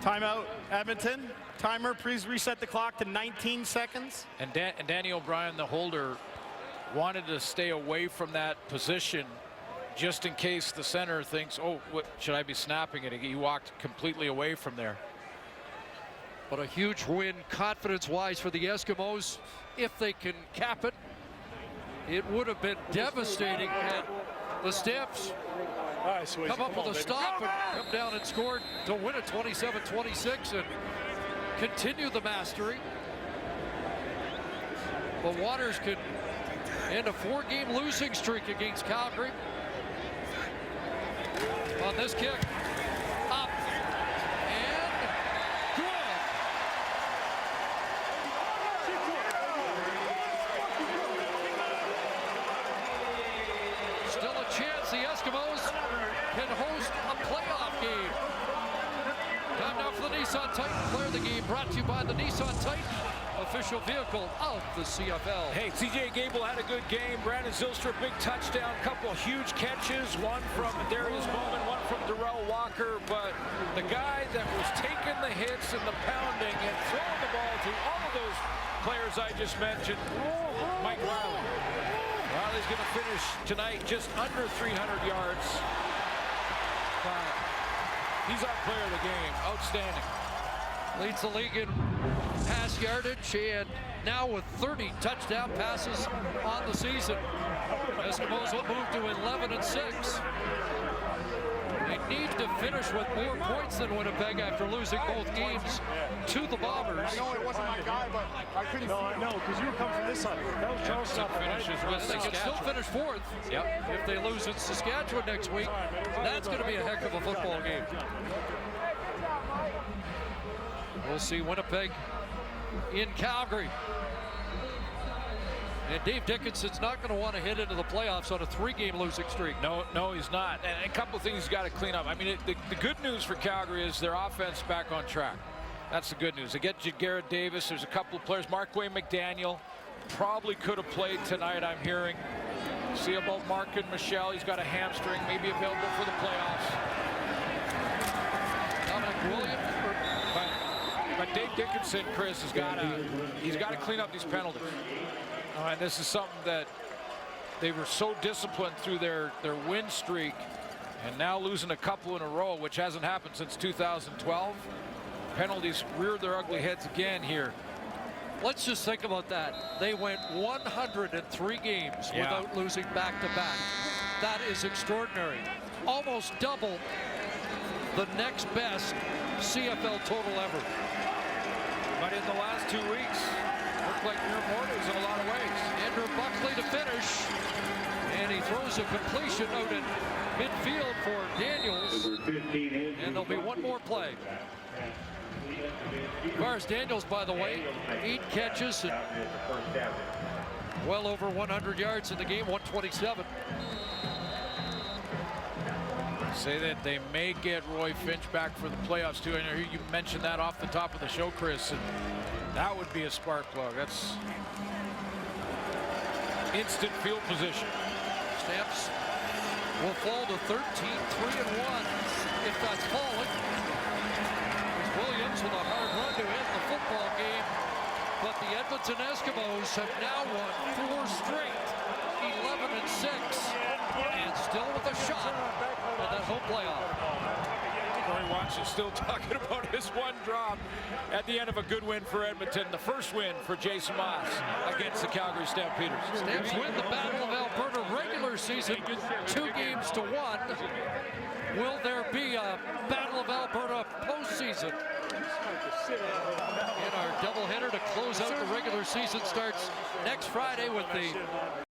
Timeout, Edmonton. Timer, please reset the clock to 19 seconds. And Danny O'Brien, the holder, wanted to stay away from that position just in case the center thinks, oh, what, should I be snapping it? He walked completely away from there. But a huge win confidence-wise for the Eskimos. If they can cap it, it would have been devastating had the Stamps come up with a stop and come down and scored to win it 27-26 and continue the mastery. But Waters could end a 4-game losing streak against Calgary. On this kick, up and good. Still a chance the Eskimos can host a playoff game. Time now for the Nissan Titan Player of the Game, brought to you by the Nissan Titan, official vehicle of the CFL. Hey, C.J. Gable had a good game. Brandon Zylstra, big touchdown. Couple of huge catches. One from Darius Bowman, one from Darrell Walker. But the guy that was taking the hits and the pounding and throwing the ball to all of those players I just mentioned, Mike Riley. Riley's going to finish tonight just under 300 yards. He's our player of the game. Outstanding. Leads the league in pass yardage and now with 30 touchdown passes on the season. Eskimos will move to 11-6. They need to finish with more points than Winnipeg after losing both games to the Bombers. I know it wasn't my guy, but I couldn't. No, I know, because you were coming from this side. That was Charleston. They can still finish 4th if they lose in Saskatchewan next week. That's going to be a heck of a football game. We'll see Winnipeg in Calgary. And Dave Dickinson's not going to want to hit into the playoffs on a 3-game losing streak. No, he's not. And a couple of things he's got to clean up. I mean, the good news for Calgary is their offense back on track. That's the good news. They get Garrett Davis. There's a couple of players. Markway McDaniel probably could have played tonight, I'm hearing. See about Markin Michelle. He's got a hamstring, maybe available for the playoffs. Dominic Williams. But Dave Dickinson, Chris, he's got to clean up these penalties. And this is something that they were so disciplined through their win streak, and now losing a couple in a row, which hasn't happened since 2012. Penalties reared their ugly heads again here. Let's just think about that. They went 103 games without losing back-to-back. That is extraordinary. Almost double the next best CFL total ever. But in the last 2 weeks, looked like mere mortals in a lot of ways. Andrew Buckley to finish, and he throws a completion out in midfield for Daniels, and there'll be one more play. As far as Daniels, by the way, 8 catches and well over 100 yards in the game, 127. Say that they may get Roy Finch back for the playoffs too. I know you mentioned that off the top of the show, Chris, and that would be a spark plug. That's instant field position. Stamps will fall to 13-3-1 if that's falling. Williams with a hard run to end the football game, but the Edmonton Eskimos have now won 4 straight, 11-6, and still with a shot at that home playoff. Corey Watts is still talking about his one drop at the end of a good win for Edmonton, the first win for Jason Moss against the Calgary Stampeders. Stamps win the Battle of Alberta regular season 2-1. Will there be a Battle of Alberta postseason? And our doubleheader to close out the regular season starts next Friday with the